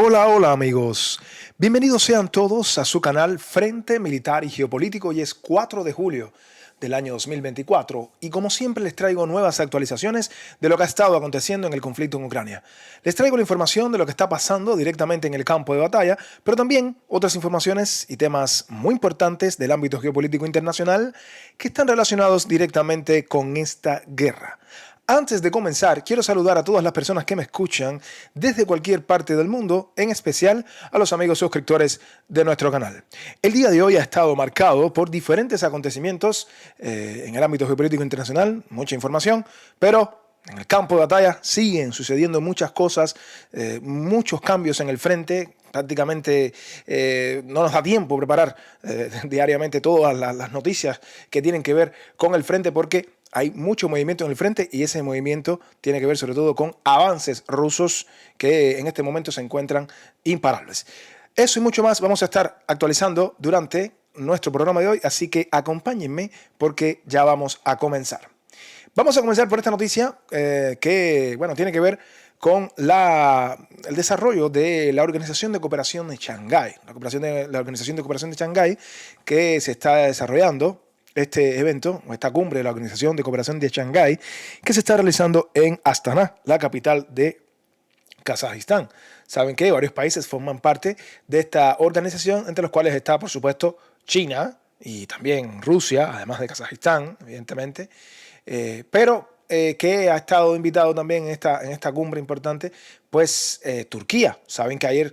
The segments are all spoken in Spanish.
Hola, hola amigos. Bienvenidos sean todos a su canal Frente Militar y Geopolítico. Hoy es 4 de julio del año 2024 y como siempre les traigo nuevas actualizaciones de lo que ha estado aconteciendo en el conflicto en Ucrania. Les traigo la información de lo que está pasando directamente en el campo de batalla, pero también otras informaciones y temas muy importantes del ámbito geopolítico internacional que están relacionados directamente con esta guerra. Antes de comenzar, quiero saludar a todas las personas que me escuchan desde cualquier parte del mundo, en especial a los amigos suscriptores de nuestro canal. El día de hoy ha estado marcado por diferentes acontecimientos en el ámbito geopolítico internacional, mucha información, pero en el campo de batalla siguen sucediendo muchas cosas, muchos cambios en el frente. Prácticamente no nos da tiempo preparar diariamente todas las noticias que tienen que ver con el frente porque hay mucho movimiento en el frente y ese movimiento tiene que ver sobre todo con avances rusos que en este momento se encuentran imparables. Eso y mucho más vamos a estar actualizando durante nuestro programa de hoy, así que acompáñenme porque ya vamos a comenzar. Vamos a comenzar por esta noticia que tiene que ver con el desarrollo de la Organización de Cooperación de Shanghái. La Organización de Cooperación de Shanghái que se está desarrollando este evento, o esta cumbre de la Organización de Cooperación de Shanghái, que se está realizando en Astana, la capital de Kazajistán. Saben que varios países forman parte de esta organización, entre los cuales está, por supuesto, China y también Rusia, además de Kazajistán, evidentemente, pero que ha estado invitado también en esta cumbre importante, pues Turquía. Saben que ayer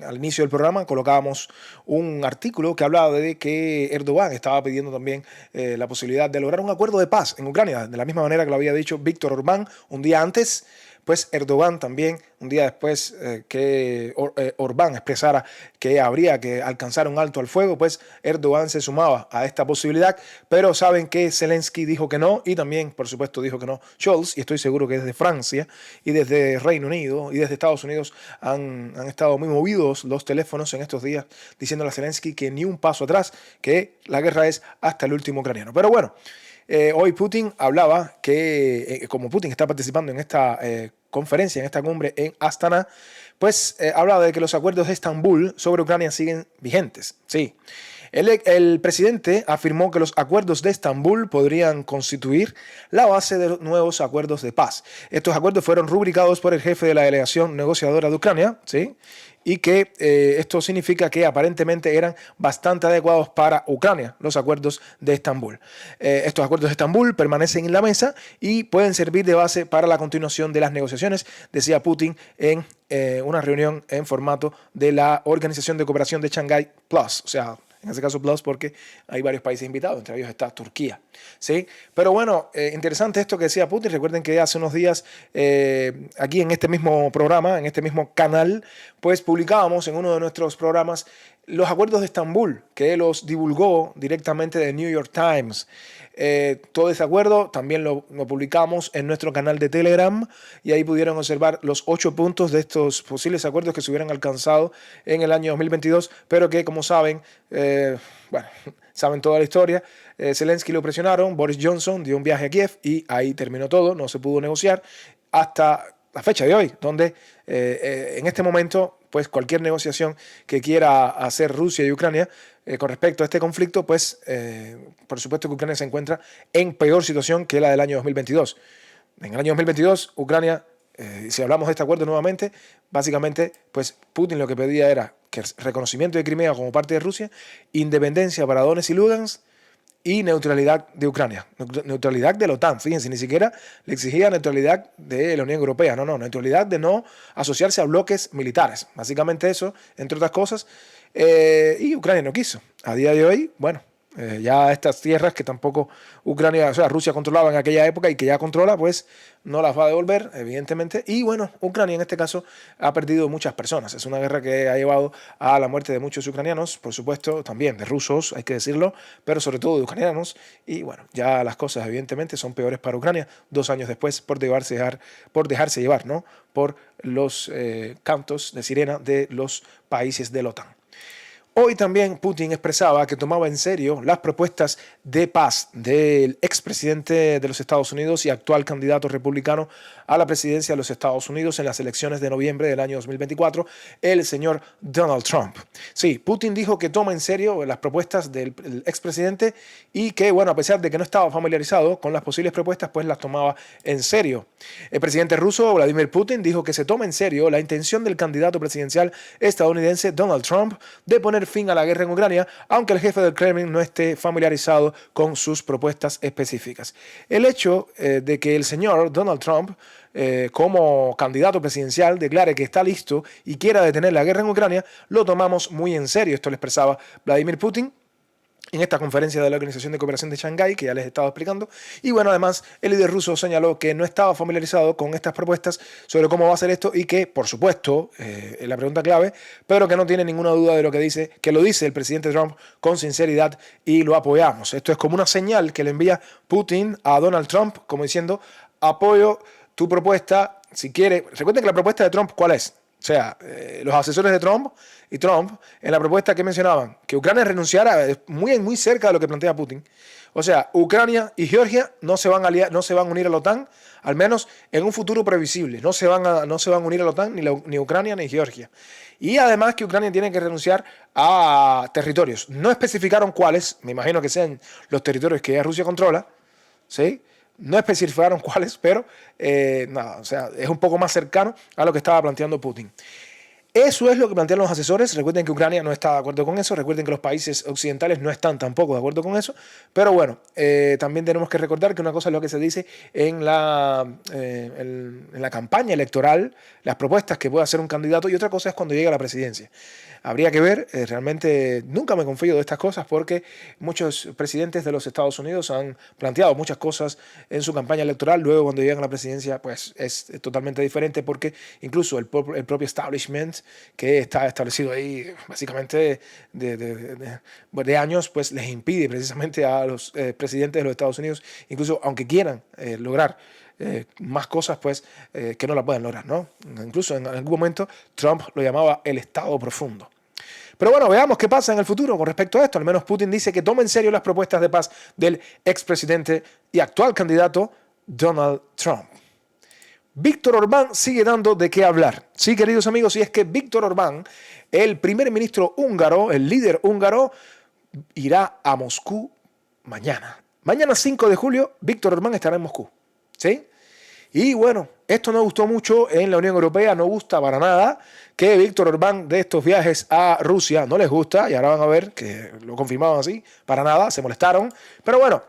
al inicio del programa colocábamos un artículo que hablaba de que Erdogan estaba pidiendo también la posibilidad de lograr un acuerdo de paz en Ucrania, de la misma manera que lo había dicho Víctor Orbán un día antes. Pues Erdogan también, un día después que Orbán expresara que habría que alcanzar un alto al fuego, pues Erdogan se sumaba a esta posibilidad, pero saben que Zelensky dijo que no y también, por supuesto, dijo que no Scholz, y estoy seguro que desde Francia y desde Reino Unido y desde Estados Unidos han estado muy movidos los teléfonos en estos días diciéndole a Zelensky que ni un paso atrás, que la guerra es hasta el último ucraniano. Pero bueno, hoy Putin hablaba que, como Putin está participando en esta conferencia, en esta cumbre en Astana, pues hablaba de que los acuerdos de Estambul sobre Ucrania siguen vigentes. Sí. El presidente afirmó que los acuerdos de Estambul podrían constituir la base de los nuevos acuerdos de paz. Estos acuerdos fueron rubricados por el jefe de la delegación negociadora de Ucrania, ¿sí? Y que esto significa que aparentemente eran bastante adecuados para Ucrania, los acuerdos de Estambul. Estos acuerdos de Estambul permanecen en la mesa y pueden servir de base para la continuación de las negociaciones, decía Putin en una reunión en formato de la Organización de Cooperación de Shanghái Plus, o sea, en este caso Plus porque hay varios países invitados, entre ellos está Turquía, ¿sí? Pero bueno, interesante esto que decía Putin. Recuerden que hace unos días aquí en este mismo programa, en este mismo canal, pues publicábamos en uno de nuestros programas los acuerdos de Estambul, que los divulgó directamente de New York Times. Todo ese acuerdo también lo publicamos en nuestro canal de Telegram y ahí pudieron observar los 8 puntos de estos posibles acuerdos que se hubieran alcanzado en el año 2022, pero que, como saben, saben toda la historia. Zelensky lo presionaron, Boris Johnson dio un viaje a Kiev y ahí terminó todo, no se pudo negociar hasta la fecha de hoy, donde en este momento pues cualquier negociación que quiera hacer Rusia y Ucrania con respecto a este conflicto, pues por supuesto que Ucrania se encuentra en peor situación que la del año 2022. En el año 2022, Ucrania, si hablamos de este acuerdo nuevamente, básicamente pues Putin lo que pedía era que el reconocimiento de Crimea como parte de Rusia, independencia para Donetsk y Lugansk, y neutralidad de Ucrania, neutralidad de la OTAN. Fíjense, ni siquiera le exigía neutralidad de la Unión Europea, no, neutralidad de no asociarse a bloques militares. Básicamente eso, entre otras cosas, y Ucrania no quiso. A día de hoy, ya estas tierras que tampoco Rusia controlaba en aquella época y que ya controla, pues no las va a devolver, evidentemente. Y bueno, Ucrania en este caso ha perdido muchas personas. Es una guerra que ha llevado a la muerte de muchos ucranianos, por supuesto, también de rusos, hay que decirlo, pero sobre todo de ucranianos. Y bueno, ya las cosas evidentemente son peores para Ucrania 2 años después por dejarse llevar, ¿no? Por los cantos de sirena de los países de la OTAN. Hoy también Putin expresaba que tomaba en serio las propuestas de paz del ex expresidente de los Estados Unidos y actual candidato republicano a la presidencia de los Estados Unidos en las elecciones de noviembre del año 2024, el señor Donald Trump. Sí, Putin dijo que toma en serio las propuestas del expresidente y que, bueno, a pesar de que no estaba familiarizado con las posibles propuestas, pues las tomaba en serio. El presidente ruso Vladimir Putin dijo que se toma en serio la intención del candidato presidencial estadounidense Donald Trump de poner fin a la guerra en Ucrania, aunque el jefe del Kremlin no esté familiarizado con sus propuestas específicas. El hecho de que el señor Donald Trump, como candidato presidencial, declare que está listo y quiera detener la guerra en Ucrania, lo tomamos muy en serio. Esto lo expresaba Vladimir Putin en esta conferencia de la Organización de Cooperación de Shanghái, que ya les he estado explicando. Y bueno, además, el líder ruso señaló que no estaba familiarizado con estas propuestas sobre cómo va a ser esto y que, por supuesto, es la pregunta clave, pero que no tiene ninguna duda de lo que dice, que lo dice el presidente Trump con sinceridad y lo apoyamos. Esto es como una señal que le envía Putin a Donald Trump, como diciendo, apoyo tu propuesta, si quiere. Recuerden que la propuesta de Trump, ¿cuál es? O sea, los asesores de Trump y Trump, en la propuesta que mencionaban, que Ucrania renunciara, muy cerca de lo que plantea Putin. O sea, Ucrania y Georgia no se van a unir a la OTAN, al menos en un futuro previsible. No se van a unir a la OTAN ni Ucrania ni Georgia. Y además que Ucrania tiene que renunciar a territorios. No especificaron cuáles, me imagino que sean los territorios que ya Rusia controla, ¿sí? No especificaron cuáles, pero nada, o sea, es un poco más cercano a lo que estaba planteando Putin. Eso es lo que plantean los asesores. Recuerden que Ucrania no está de acuerdo con eso. Recuerden que los países occidentales no están tampoco de acuerdo con eso. Pero bueno, también tenemos que recordar que una cosa es lo que se dice en la campaña electoral, las propuestas que puede hacer un candidato, y otra cosa es cuando llega a la presidencia. Habría que ver, realmente nunca me confío de estas cosas porque muchos presidentes de los Estados Unidos han planteado muchas cosas en su campaña electoral. Luego cuando llegan a la presidencia pues es totalmente diferente porque incluso el propio establishment que está establecido ahí básicamente de años, pues les impide precisamente a los presidentes de los Estados Unidos, incluso aunque quieran lograr más cosas, pues que no la pueden lograr, ¿no? Incluso en algún momento Trump lo llamaba el Estado profundo. Pero bueno, veamos qué pasa en el futuro con respecto a esto. Al menos Putin dice que toma en serio las propuestas de paz del expresidente y actual candidato Donald Trump. Víctor Orbán sigue dando de qué hablar. Sí, queridos amigos, y es que Víctor Orbán, el primer ministro húngaro, el líder húngaro, irá a Moscú mañana. Mañana 5 de julio, Víctor Orbán estará en Moscú. ¿Sí? Y bueno, esto no gustó mucho en la Unión Europea, no gusta para nada que Víctor Orbán de estos viajes a Rusia, no les gusta, y ahora van a ver que lo confirmaban así, para nada, se molestaron. Pero bueno,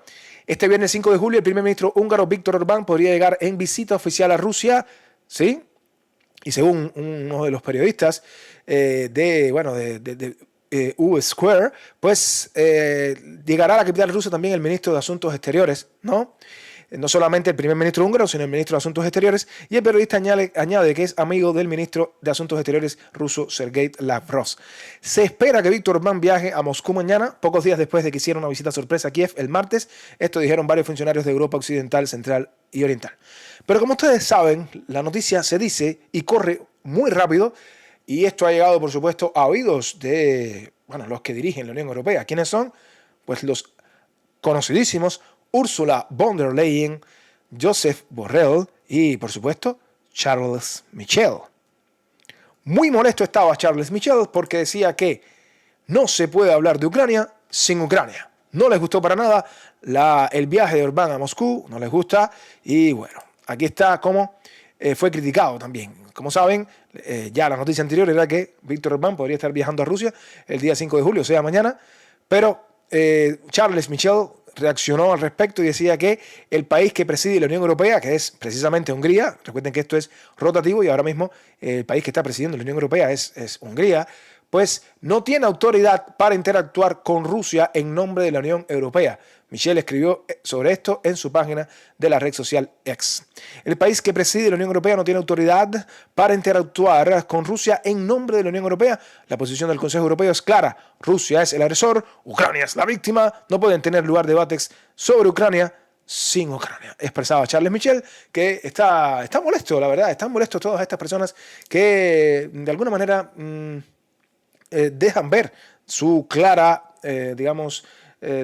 este viernes 5 de julio el primer ministro húngaro Víctor Orbán podría llegar en visita oficial a Rusia, ¿sí? Y según uno de los periodistas U Square, pues llegará a la capital rusa también el ministro de Asuntos Exteriores, ¿no? No solamente el primer ministro húngaro, sino el ministro de Asuntos Exteriores, y el periodista añade que es amigo del ministro de Asuntos Exteriores ruso Sergei Lavrov. Se espera que Víctor Orbán viaje a Moscú mañana, pocos días después de que hiciera una visita sorpresa a Kiev el martes. Esto dijeron varios funcionarios de Europa Occidental, Central y Oriental. Pero como ustedes saben, la noticia se dice y corre muy rápido, y esto ha llegado, por supuesto, a oídos de los que dirigen la Unión Europea. ¿Quiénes son? Pues los conocidísimos Ursula von der Leyen, Josep Borrell y, por supuesto, Charles Michel. Muy molesto estaba Charles Michel porque decía que no se puede hablar de Ucrania sin Ucrania. No les gustó para nada el viaje de Orbán a Moscú, no les gusta, y bueno, aquí está cómo fue criticado también. Como saben, ya la noticia anterior era que Víctor Orbán podría estar viajando a Rusia el día 5 de julio, o sea, mañana, pero Charles Michel reaccionó al respecto y decía que el país que preside la Unión Europea, que es precisamente Hungría, recuerden que esto es rotativo y ahora mismo el país que está presidiendo la Unión Europea es Hungría, pues no tiene autoridad para interactuar con Rusia en nombre de la Unión Europea. Michel escribió sobre esto en su página de la red social X. El país que preside la Unión Europea no tiene autoridad para interactuar con Rusia en nombre de la Unión Europea. La posición del Consejo Europeo es clara. Rusia es el agresor, Ucrania es la víctima. No pueden tener lugar debates sobre Ucrania sin Ucrania. Expresaba Charles Michel, que está molesto, la verdad. Están molestos todas estas personas que de alguna manera dejan ver su clara,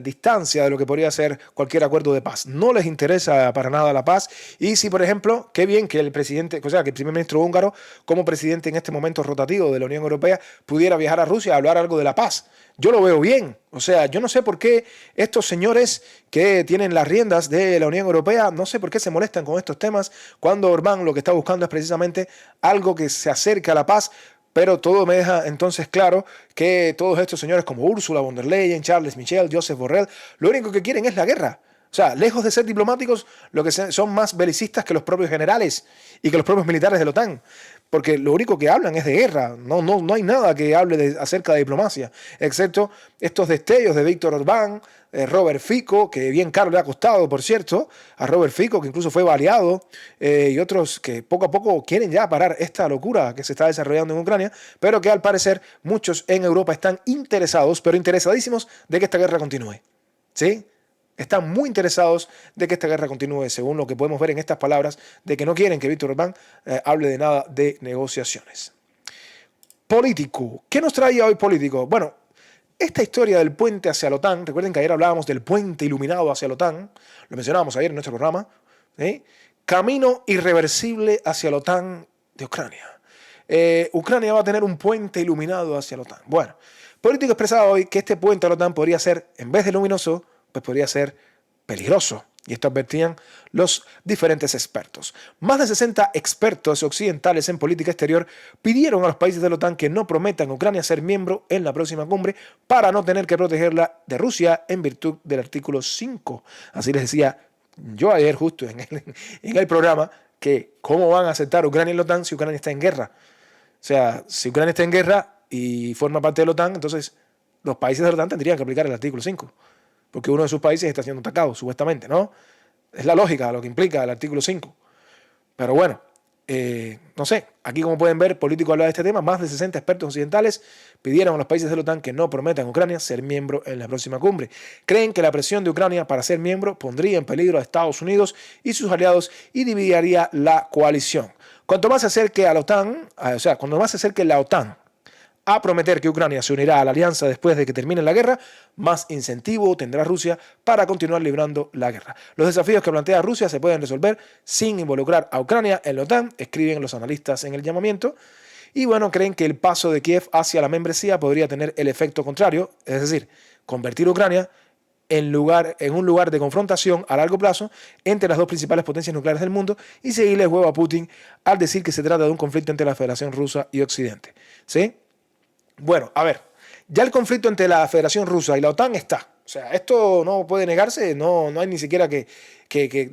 distancia de lo que podría ser cualquier acuerdo de paz. No les interesa para nada la paz. Y si, por ejemplo, qué bien que el presidente, o sea, que el primer ministro húngaro, como presidente en este momento rotativo de la Unión Europea, pudiera viajar a Rusia a hablar algo de la paz. Yo lo veo bien. O sea, yo no sé por qué estos señores que tienen las riendas de la Unión Europea, no sé por qué se molestan con estos temas, cuando Orbán lo que está buscando es precisamente algo que se acerque a la paz. Pero todo me deja entonces claro que todos estos señores como Ursula von der Leyen, Charles Michel, Joseph Borrell, lo único que quieren es la guerra. O sea, lejos de ser diplomáticos, lo que son más belicistas que los propios generales y que los propios militares de la OTAN. Porque lo único que hablan es de guerra. No hay nada que hable acerca de diplomacia, excepto estos destellos de Víctor Orbán, Robert Fico, que bien caro le ha costado, por cierto, a Robert Fico, que incluso fue baleado, y otros que poco a poco quieren ya parar esta locura que se está desarrollando en Ucrania, pero que al parecer muchos en Europa están interesados, pero interesadísimos de que esta guerra continúe. ¿Sí? Están muy interesados de que esta guerra continúe, según lo que podemos ver en estas palabras, de que no quieren que Víctor Orbán hable de nada de negociaciones. Político. ¿Qué nos traía hoy político? Bueno, esta historia del puente hacia la OTAN, recuerden que ayer hablábamos del puente iluminado hacia la OTAN, lo mencionábamos ayer en nuestro programa, ¿sí? Camino irreversible hacia la OTAN de Ucrania. Ucrania va a tener un puente iluminado hacia la OTAN. Bueno, Político expresaba hoy que este puente a la OTAN podría ser, en vez de luminoso, pues podría ser peligroso. Y esto advertían los diferentes expertos. Más de 60 expertos occidentales en política exterior pidieron a los países de la OTAN que no prometan a Ucrania ser miembro en la próxima cumbre para no tener que protegerla de Rusia en virtud del artículo 5. Así les decía yo ayer justo en el programa que cómo van a aceptar Ucrania en la OTAN si Ucrania está en guerra. O sea, si Ucrania está en guerra y forma parte de la OTAN, entonces los países de la OTAN tendrían que aplicar el artículo 5. Porque uno de sus países está siendo atacado, supuestamente, ¿no? Es la lógica, lo que implica el artículo 5. Pero bueno, no sé, aquí como pueden ver, Político habla de este tema, más de 60 expertos occidentales pidieron a los países de la OTAN que no prometan a Ucrania ser miembro en la próxima cumbre. Creen que la presión de Ucrania para ser miembro pondría en peligro a Estados Unidos y sus aliados y dividiría la coalición. Cuanto más se acerque a la OTAN, cuando más se acerque la OTAN a prometer que Ucrania se unirá a la alianza después de que termine la guerra, más incentivo tendrá Rusia para continuar librando la guerra. Los desafíos que plantea Rusia se pueden resolver sin involucrar a Ucrania en la OTAN, escriben los analistas en el llamamiento. Y bueno, creen que el paso de Kiev hacia la membresía podría tener el efecto contrario, es decir, convertir a Ucrania en un lugar de confrontación a largo plazo entre las dos principales potencias nucleares del mundo y seguirle el juego a Putin al decir que se trata de un conflicto entre la Federación Rusa y Occidente. ¿Sí? Bueno, a ver, ya el conflicto entre la Federación Rusa y la OTAN está. O sea, esto no puede negarse, no hay ni siquiera que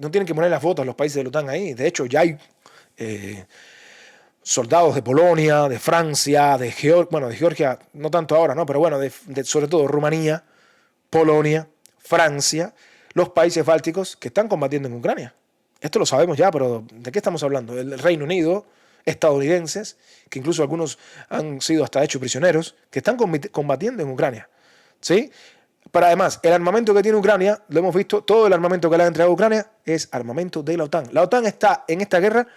no tienen que poner las fotos los países de la OTAN ahí. De hecho, ya hay soldados de Polonia, de Francia, de Georgia, bueno, de Georgia no tanto ahora, ¿no? Pero bueno, sobre todo Rumanía, Polonia, Francia, los países bálticos que están combatiendo en Ucrania. Esto lo sabemos ya, pero ¿de qué estamos hablando? El Reino Unido, estadounidenses, que incluso algunos han sido hasta hechos prisioneros, que están combatiendo en Ucrania. ¿Sí? Pero además, el armamento que tiene Ucrania, lo hemos visto, todo el armamento que le ha entregado a Ucrania es armamento de la OTAN. La OTAN está en esta guerra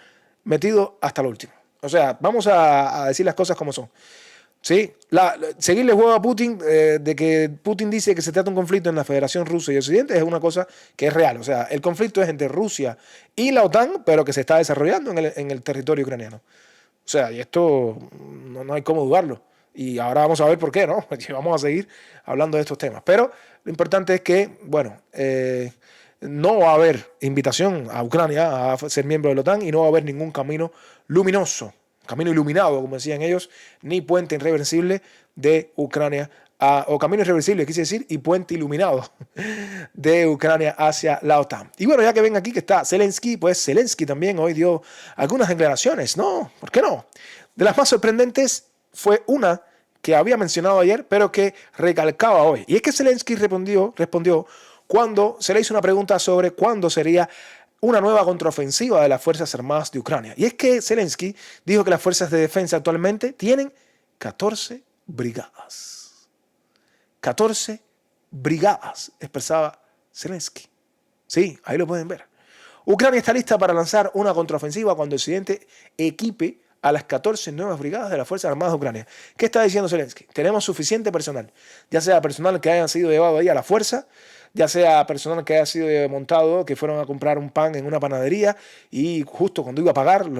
metido hasta lo último. O sea, vamos a decir las cosas como son. ¿Sí? Seguirle juego a Putin de que Putin dice que se trata de un conflicto en la Federación Rusa y Occidente es una cosa que es real. O sea, el conflicto es entre Rusia y la OTAN, pero que se está desarrollando en el territorio ucraniano. O sea, y esto no hay cómo dudarlo. Y ahora vamos a ver por qué, ¿no? Vamos a seguir hablando de estos temas. Pero lo importante es que, bueno, no va a haber invitación a Ucrania a ser miembro de la OTAN y no va a haber ningún camino luminoso, camino iluminado, como decían ellos, ni puente irreversible de Ucrania, o camino irreversible, quise decir, y puente iluminado de Ucrania hacia la OTAN. Y bueno, ya que ven aquí que está Zelensky, pues Zelensky también hoy dio algunas declaraciones, ¿no? ¿Por qué no? De las más sorprendentes fue una que había mencionado ayer, pero que recalcaba hoy. Y es que Zelensky respondió cuando se le hizo una pregunta sobre cuándo sería una nueva contraofensiva de las Fuerzas Armadas de Ucrania. Y es que Zelensky dijo que las fuerzas de defensa actualmente tienen 14 brigadas. 14 brigadas, expresaba Zelensky. Sí, ahí lo pueden ver. Ucrania está lista para lanzar una contraofensiva cuando Occidente equipe a las 14 nuevas brigadas de las Fuerzas Armadas de Ucrania. ¿Qué está diciendo Zelensky? Tenemos suficiente personal, ya sea personal que hayan sido llevado ahí a la fuerza, ya sea personal que haya sido montado, que fueron a comprar un pan en una panadería y justo cuando iba a pagar se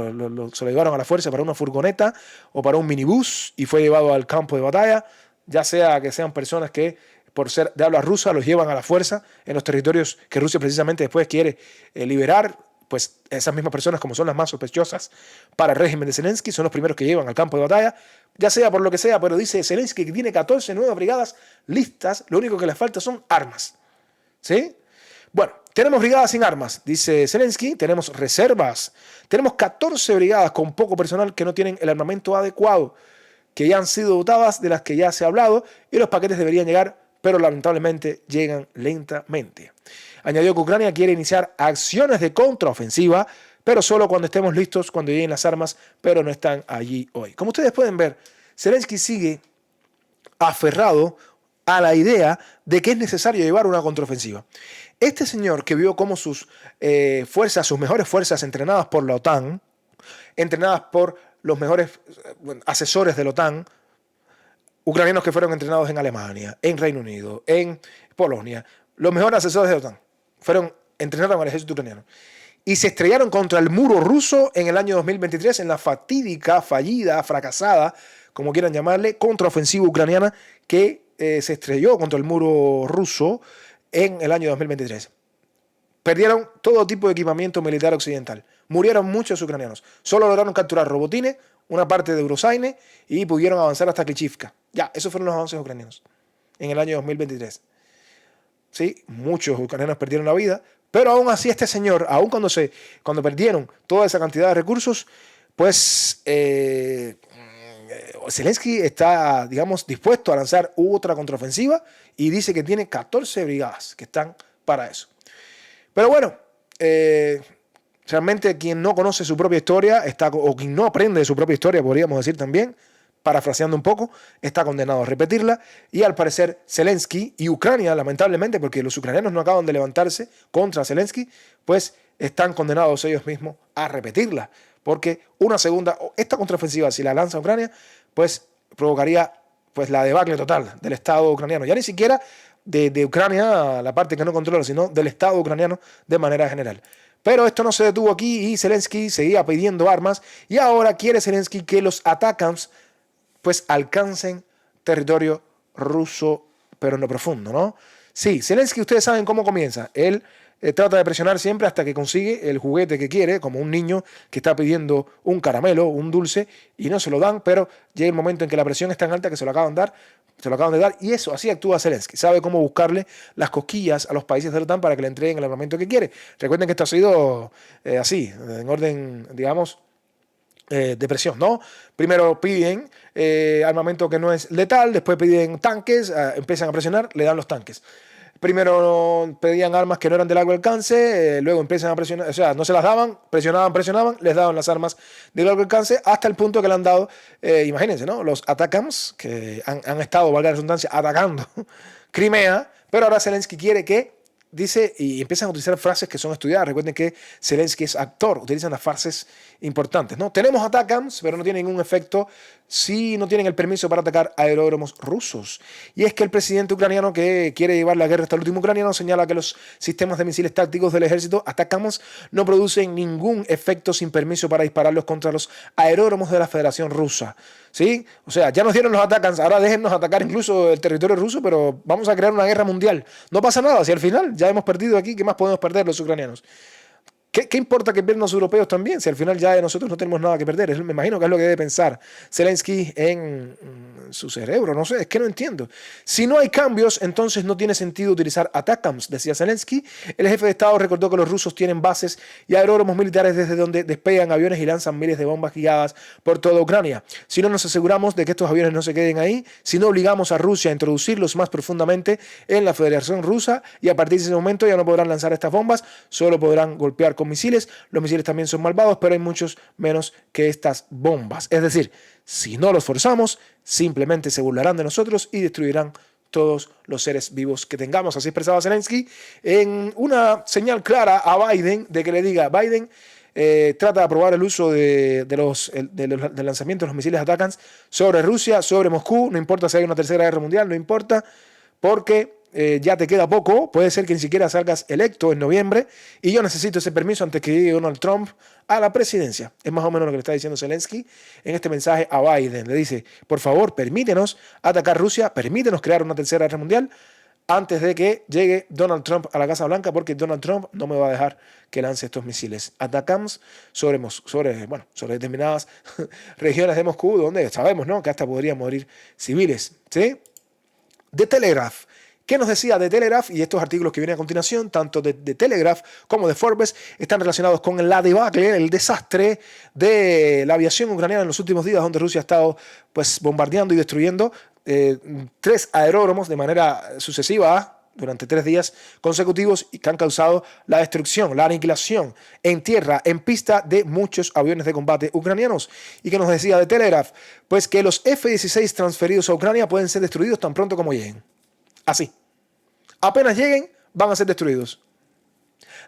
lo llevaron a la fuerza para una furgoneta o para un minibús y fue llevado al campo de batalla, ya sea que sean personas que por ser de habla rusa los llevan a la fuerza en los territorios que Rusia precisamente después quiere liberar. Pues esas mismas personas, como son las más sospechosas para el régimen de Zelensky, son los primeros que llevan al campo de batalla, ya sea por lo que sea, pero dice Zelensky que tiene 14 nuevas brigadas listas, lo único que les falta son armas. ¿Sí? Bueno, tenemos brigadas sin armas, dice Zelensky, tenemos reservas, tenemos 14 brigadas con poco personal que no tienen el armamento adecuado, que ya han sido dotadas de las que ya se ha hablado y los paquetes deberían llegar, pero lamentablemente llegan lentamente. Añadió que Ucrania quiere iniciar acciones de contraofensiva, pero solo cuando estemos listos, cuando lleguen las armas, pero no están allí hoy. Como ustedes pueden ver, Zelensky sigue aferrado a la idea de que es necesario llevar una contraofensiva. Este señor que vio cómo sus fuerzas, sus mejores fuerzas entrenadas por la OTAN, entrenadas por los mejores asesores de la OTAN, ucranianos que fueron entrenados en Alemania, en Reino Unido, en Polonia, los mejores asesores de la OTAN, entrenaron al ejército ucraniano. Y se estrellaron contra el muro ruso en el año 2023, en la fatídica, fallida, fracasada, como quieran llamarle, contraofensiva ucraniana que se estrelló contra el muro ruso en el año 2023. Perdieron todo tipo de equipamiento militar occidental. Murieron muchos ucranianos. Solo lograron capturar Robotine, una parte de Eurosaine y pudieron avanzar hasta Klishchiivka. Ya, esos fueron los avances ucranianos en el año 2023. Sí, muchos ucranianos perdieron la vida, pero aún así este señor, aún cuando perdieron toda esa cantidad de recursos, pues Zelensky está, digamos, dispuesto a lanzar otra contraofensiva y dice que tiene 14 brigadas que están para eso. Pero bueno, realmente quien no conoce su propia historia, o quien no aprende de su propia historia, podríamos decir también, parafraseando un poco, está condenado a repetirla. Y al parecer Zelensky y Ucrania, lamentablemente, porque los ucranianos no acaban de levantarse contra Zelensky, pues están condenados ellos mismos a repetirla. Porque esta contraofensiva, si la lanza Ucrania, pues provocaría pues la debacle total del Estado ucraniano. Ya ni siquiera de Ucrania, la parte que no controla, sino del Estado ucraniano de manera general. Pero esto no se detuvo aquí y Zelensky seguía pidiendo armas y ahora quiere Zelensky que los ATACMS pues alcancen territorio ruso, pero en lo profundo, ¿no? Sí, Zelensky, ustedes saben cómo comienza. Él trata de presionar siempre hasta que consigue el juguete que quiere, como un niño que está pidiendo un caramelo, un dulce, y no se lo dan, pero llega el momento en que la presión es tan alta que se lo acaban de dar, y eso, así actúa Zelensky. Sabe cómo buscarle las cosquillas a los países de la OTAN para que le entreguen el armamento que quiere. Recuerden que esto ha sido así, en orden, digamos, de presión, ¿no? Primero piden armamento que no es letal, después piden tanques, empiezan a presionar, le dan los tanques. Primero pedían armas que no eran de largo alcance, luego empiezan a presionar, o sea, no se las daban, presionaban, les daban las armas de largo alcance hasta el punto que le han dado, imagínense, ¿no? Los ATACMS que han estado, valga la redundancia, atacando Crimea, pero ahora Zelensky quiere que dice, y empiezan a utilizar frases que son estudiadas. Recuerden que Zelensky es actor, utilizan las frases importantes, ¿no? Tenemos ATACMS, pero no tienen ningún efecto si no tienen el permiso para atacar aeródromos rusos. Y es que el presidente ucraniano, que quiere llevar la guerra hasta el último ucraniano, señala que los sistemas de misiles tácticos del ejército ATACMS no producen ningún efecto sin permiso para dispararlos contra los aeródromos de la Federación Rusa. ¿Sí? O sea, ya nos dieron los ATACMS, ahora déjennos atacar incluso el territorio ruso, pero vamos a crear una guerra mundial. No pasa nada, si al final ya hemos perdido aquí, ¿qué más podemos perder los ucranianos? ¿Qué importa que pierdan los europeos también? Si al final ya nosotros no tenemos nada que perder. Me imagino que es lo que debe pensar Zelensky en su cerebro. No sé, es que no entiendo. Si no hay cambios, entonces no tiene sentido utilizar ATACMS, decía Zelensky. El jefe de Estado recordó que los rusos tienen bases y aeródromos militares desde donde despegan aviones y lanzan miles de bombas guiadas por toda Ucrania. Si no nos aseguramos de que estos aviones no se queden ahí, si no obligamos a Rusia a introducirlos más profundamente en la Federación Rusa, y a partir de ese momento ya no podrán lanzar estas bombas, solo podrán golpear con misiles. Los misiles también son malvados, pero hay muchos menos que estas bombas. Es decir, si no los forzamos, simplemente se burlarán de nosotros y destruirán todos los seres vivos que tengamos. Así expresaba Zelensky en una señal clara a Biden de que le diga: Biden, trata de aprobar el uso del lanzamiento de los misiles ATACMS sobre Rusia, sobre Moscú. No importa si hay una tercera guerra mundial, no importa, porque ya te queda poco. Puede ser que ni siquiera salgas electo en noviembre y yo necesito ese permiso antes que llegue Donald Trump a la presidencia. Es más o menos lo que le está diciendo Zelensky en este mensaje a Biden. Le dice, por favor, permítenos atacar Rusia, permítenos crear una tercera guerra mundial antes de que llegue Donald Trump a la Casa Blanca, porque Donald Trump no me va a dejar que lance estos misiles ATACMS sobre determinadas regiones de Moscú, donde sabemos, ¿no?, que hasta podrían morir civiles, ¿sí? The Telegraph. ¿Qué nos decía The Telegraph? Y estos artículos que vienen a continuación, tanto de Telegraph como de Forbes, están relacionados con la debacle, el desastre de la aviación ucraniana en los últimos días, donde Rusia ha estado pues bombardeando y destruyendo 3 aeródromos de manera sucesiva durante 3 días consecutivos y que han causado la destrucción, la aniquilación en tierra, en pista de muchos aviones de combate ucranianos. ¿Y qué nos decía The Telegraph? Pues que los F-16 transferidos a Ucrania pueden ser destruidos tan pronto como lleguen. Así. Apenas lleguen, van a ser destruidos.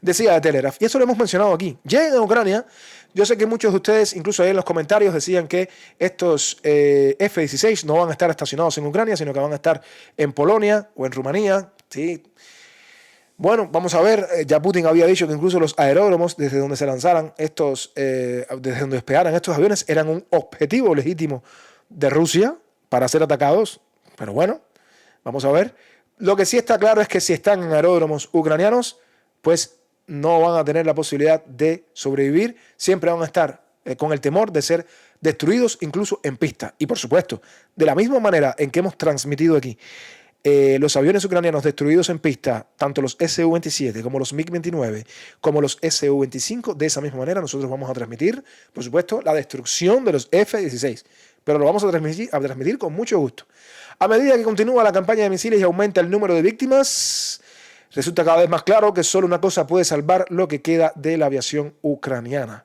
Decía The Telegraph. Y eso lo hemos mencionado aquí. Lleguen a Ucrania. Yo sé que muchos de ustedes, incluso ahí en los comentarios, decían que estos F-16 no van a estar estacionados en Ucrania, sino que van a estar en Polonia o en Rumanía. ¿Sí? Bueno, vamos a ver. Ya Putin había dicho que incluso los aeródromos, desde donde se lanzaran estos, desde donde despegaran estos aviones, eran un objetivo legítimo de Rusia para ser atacados. Pero bueno, vamos a ver. Lo que sí está claro es que si están en aeródromos ucranianos, pues no van a tener la posibilidad de sobrevivir. Siempre van a estar con el temor de ser destruidos incluso en pista. Y por supuesto, de la misma manera en que hemos transmitido aquí los aviones ucranianos destruidos en pista, tanto los Su-27 como los MiG-29, como los Su-25, de esa misma manera nosotros vamos a transmitir, por supuesto, la destrucción de los F-16. Pero lo vamos a transmitir con mucho gusto. A medida que continúa la campaña de misiles y aumenta el número de víctimas, resulta cada vez más claro que solo una cosa puede salvar lo que queda de la aviación ucraniana.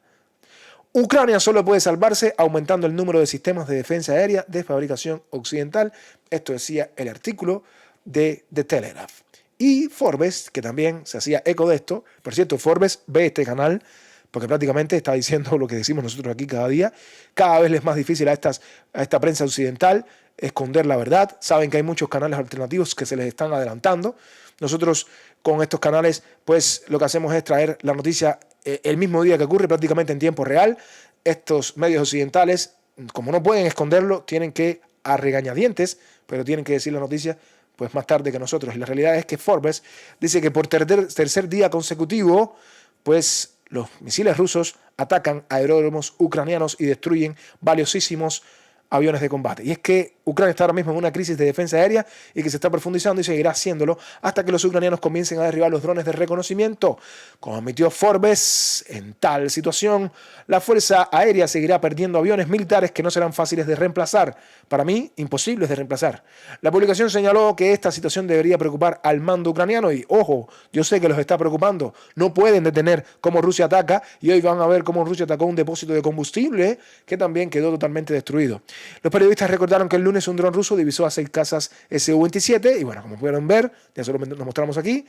Ucrania solo puede salvarse aumentando el número de sistemas de defensa aérea de fabricación occidental. Esto decía el artículo de The Telegraph. Y Forbes, que también se hacía eco de esto. Por cierto, Forbes ve este canal porque prácticamente está diciendo lo que decimos nosotros aquí cada día. Cada vez es más difícil a esta prensa occidental esconder la verdad. Saben que hay muchos canales alternativos que se les están adelantando. Nosotros con estos canales pues lo que hacemos es traer la noticia el mismo día que ocurre, prácticamente en tiempo real. Estos medios occidentales, como no pueden esconderlo, tienen que, a regañadientes, pero tienen que decir la noticia pues más tarde que nosotros. Y la realidad es que Forbes dice que por tercer día consecutivo pues los misiles rusos atacan aeródromos ucranianos y destruyen valiosísimos aviones de combate. Y es que Ucrania está ahora mismo en una crisis de defensa aérea y que se está profundizando y seguirá haciéndolo hasta que los ucranianos comiencen a derribar los drones de reconocimiento. Como admitió Forbes, en tal situación, la Fuerza Aérea seguirá perdiendo aviones militares que no serán fáciles de reemplazar. Para mí, imposibles de reemplazar. La publicación señaló que esta situación debería preocupar al mando ucraniano y, ojo, yo sé que los está preocupando. No pueden detener cómo Rusia ataca y hoy van a ver cómo Rusia atacó un depósito de combustible que también quedó totalmente destruido. Los periodistas recordaron que el lunes un dron ruso divisó a 6 cazas Su-27 y bueno, como pueden ver, ya solo nos mostramos aquí,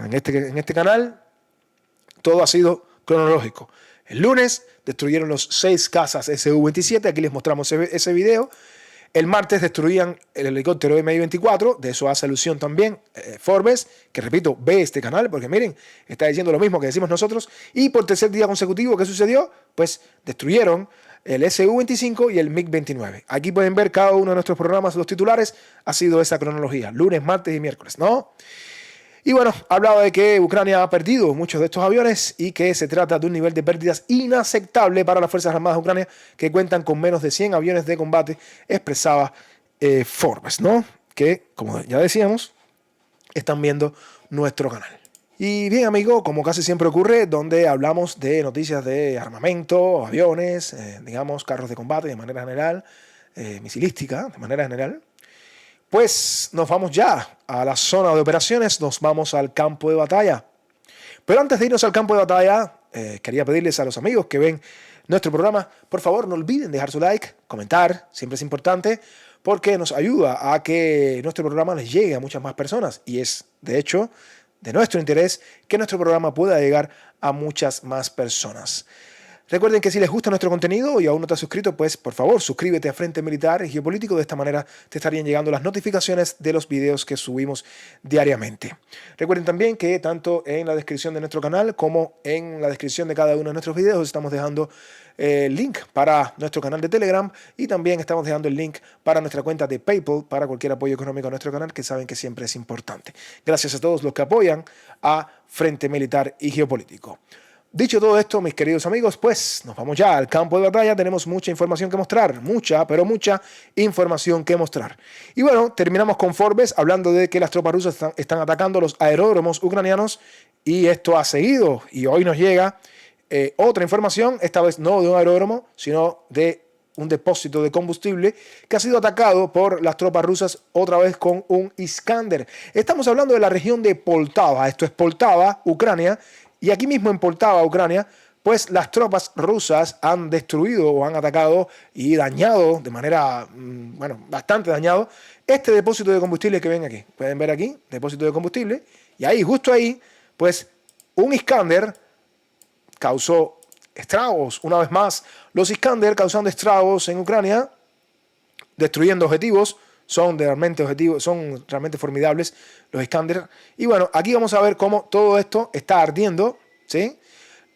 en este canal, todo ha sido cronológico. El lunes destruyeron los 6 cazas Su-27, aquí les mostramos ese video. El martes destruían el helicóptero Mi-24, de eso hace alusión también Forbes, que repito, ve este canal, porque miren, está diciendo lo mismo que decimos nosotros. Y por tercer día consecutivo, ¿qué sucedió? Pues destruyeron el Su-25 y el MiG-29. Aquí pueden ver cada uno de nuestros programas, los titulares, ha sido esa cronología, lunes, martes y miércoles, ¿no? Y bueno, hablaba de que Ucrania ha perdido muchos de estos aviones y que se trata de un nivel de pérdidas inaceptable para las Fuerzas Armadas de Ucrania, que cuentan con menos de 100 aviones de combate, expresaba Forbes, ¿no? Que, como ya decíamos, están viendo nuestro canal. Y bien, amigo, como casi siempre ocurre, donde hablamos de noticias de armamento, aviones, digamos, carros de combate de manera general, misilística de manera general, pues nos vamos ya a la zona de operaciones, nos vamos al campo de batalla. Pero antes de irnos al campo de batalla, quería pedirles a los amigos que ven nuestro programa, por favor no olviden dejar su like, comentar, siempre es importante, porque nos ayuda a que nuestro programa les llegue a muchas más personas. Y es, de hecho, de nuestro interés que nuestro programa pueda llegar a muchas más personas. Recuerden que si les gusta nuestro contenido y aún no te has suscrito, pues por favor suscríbete a Frente Militar y Geopolítico. De esta manera te estarían llegando las notificaciones de los videos que subimos diariamente. Recuerden también que tanto en la descripción de nuestro canal como en la descripción de cada uno de nuestros videos estamos dejando el link para nuestro canal de Telegram y también estamos dejando el link para nuestra cuenta de PayPal para cualquier apoyo económico a nuestro canal, que saben que siempre es importante. Gracias a todos los que apoyan a Frente Militar y Geopolítico. Dicho todo esto, mis queridos amigos, pues nos vamos ya al campo de batalla. Tenemos mucha información que mostrar, mucha información que mostrar. Y bueno, terminamos con Forbes hablando de que las tropas rusas están atacando los aeródromos ucranianos y esto ha seguido. Y hoy nos llega otra información, esta vez no de un aeródromo, sino de un depósito de combustible que ha sido atacado por las tropas rusas otra vez con un Iskander. Estamos hablando de la región de Poltava. Esto es Poltava, Ucrania. Y aquí mismo en Poltava, Ucrania, pues las tropas rusas han destruido o han atacado y dañado de manera, bastante dañado este depósito de combustible que ven aquí. Pueden ver aquí, depósito de combustible. Y ahí, justo ahí, pues un Iskander causó estragos. Una vez más, los Iskander causando estragos en Ucrania, destruyendo objetivos. Son realmente formidables los Iskander. Y bueno, aquí vamos a ver cómo todo esto está ardiendo, ¿sí?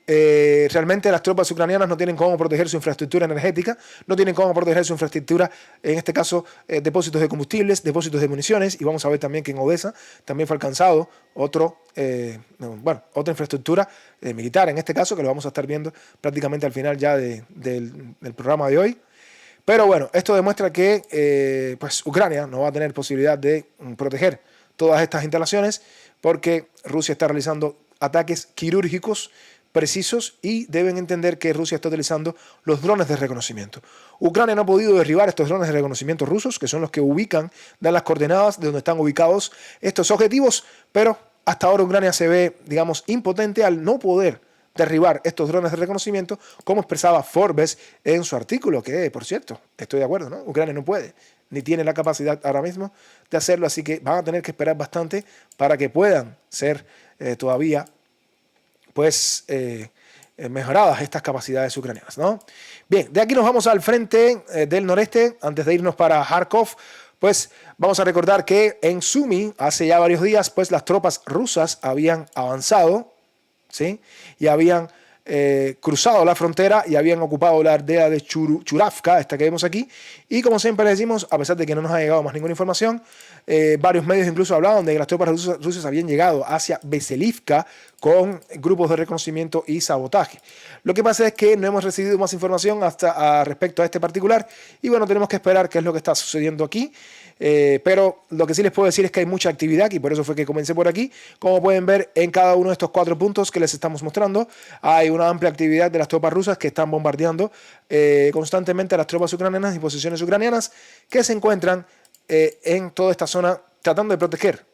Realmente las tropas ucranianas no tienen cómo proteger su infraestructura energética, no tienen cómo proteger su infraestructura, en este caso, depósitos de combustibles, depósitos de municiones. Y vamos a ver también que en Odessa también fue alcanzado otra infraestructura militar, en este caso, que lo vamos a estar viendo prácticamente al final ya del programa de hoy. Pero bueno, esto demuestra que pues Ucrania no va a tener posibilidad de proteger todas estas instalaciones porque Rusia está realizando ataques quirúrgicos precisos y deben entender que Rusia está utilizando los drones de reconocimiento. Ucrania no ha podido derribar estos drones de reconocimiento rusos, que son los que dan las coordenadas de donde están ubicados estos objetivos, pero hasta ahora Ucrania se ve, digamos, impotente al no poder derribar estos drones de reconocimiento, como expresaba Forbes en su artículo, que, por cierto, estoy de acuerdo, ¿no? Ucrania no puede, ni tiene la capacidad ahora mismo de hacerlo, así que van a tener que esperar bastante para que puedan ser todavía, pues, mejoradas estas capacidades ucranianas, ¿no? Bien, de aquí nos vamos al frente del noreste, antes de irnos para Kharkov. Pues vamos a recordar que en Sumy, hace ya varios días, pues las tropas rusas habían avanzado, ¿sí? Y habían cruzado la frontera y habían ocupado la aldea de Churavka, esta que vemos aquí. Y como siempre decimos, a pesar de que no nos ha llegado más ninguna información, varios medios incluso hablaban de que las tropas rusas habían llegado hacia Veselivka con grupos de reconocimiento y sabotaje. Lo que pasa es que no hemos recibido más información respecto a este particular y bueno, tenemos que esperar qué es lo que está sucediendo aquí. Pero lo que sí les puedo decir es que hay mucha actividad y por eso fue que comencé por aquí. Como pueden ver en cada uno de estos 4 puntos que les estamos mostrando, hay una amplia actividad de las tropas rusas que están bombardeando constantemente a las tropas ucranianas y posiciones ucranianas que se encuentran en toda esta zona tratando de proteger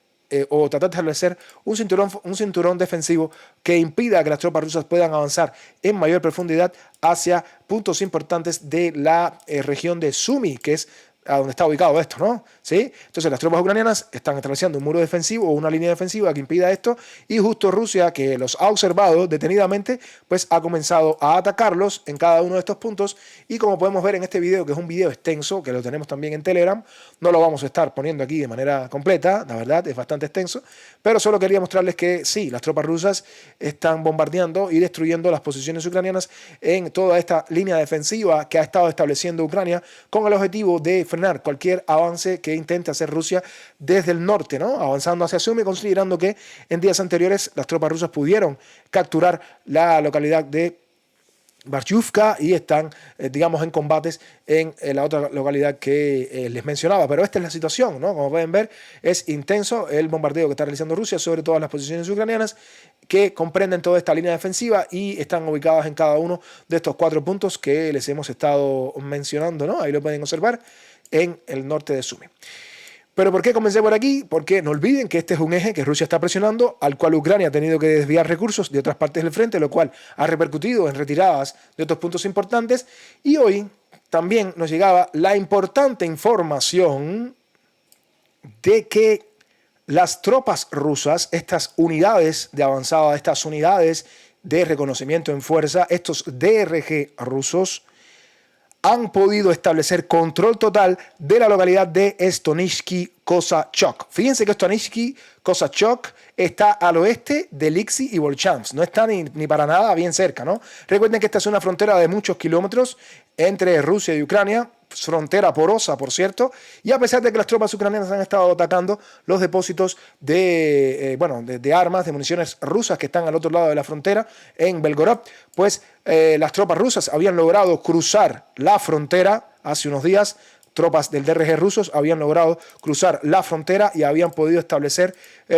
o tratar de establecer un cinturón defensivo que impida que las tropas rusas puedan avanzar en mayor profundidad hacia puntos importantes de la región de Sumy, que es a donde está ubicado esto, ¿no? ¿Sí? Entonces las tropas ucranianas están estableciendo un muro defensivo o una línea defensiva que impida esto y justo Rusia, que los ha observado detenidamente, pues ha comenzado a atacarlos en cada uno de estos puntos y como podemos ver en este video, que es un video extenso, que lo tenemos también en Telegram, no lo vamos a estar poniendo aquí de manera completa, la verdad es bastante extenso, pero solo quería mostrarles que sí, las tropas rusas están bombardeando y destruyendo las posiciones ucranianas en toda esta línea defensiva que ha estado estableciendo Ucrania con el objetivo de frenar cualquier avance que intente hacer Rusia desde el norte, ¿no? Avanzando hacia Sumy, considerando que en días anteriores las tropas rusas pudieron capturar la localidad de Barchivka y están, digamos, en combates en la otra localidad que les mencionaba. Pero esta es la situación, ¿no? Como pueden ver, es intenso el bombardeo que está realizando Rusia sobre todas las posiciones ucranianas que comprenden toda esta línea defensiva y están ubicadas en cada uno de estos 4 puntos que les hemos estado mencionando, ¿no? Ahí lo pueden observar en el norte de Sumy. ¿Pero por qué comencé por aquí? Porque no olviden que este es un eje que Rusia está presionando, al cual Ucrania ha tenido que desviar recursos de otras partes del frente, lo cual ha repercutido en retiradas de otros puntos importantes. Y hoy también nos llegaba la importante información de que las tropas rusas, estas unidades de avanzada, estas unidades de reconocimiento en fuerza, estos DRG rusos, han podido establecer control total de la localidad de Stonishky Kosachock. Fíjense que Stonishky Kosachock está al oeste de Liksi y Volchansk. No está ni para nada bien cerca, ¿no? Recuerden que esta es una frontera de muchos kilómetros entre Rusia y Ucrania, frontera porosa, por cierto, y a pesar de que las tropas ucranianas han estado atacando los depósitos de armas, de municiones rusas que están al otro lado de la frontera, en Belgorod, pues las tropas rusas habían logrado cruzar la frontera hace unos días. Tropas del DRG rusos habían logrado cruzar la frontera y habían podido establecer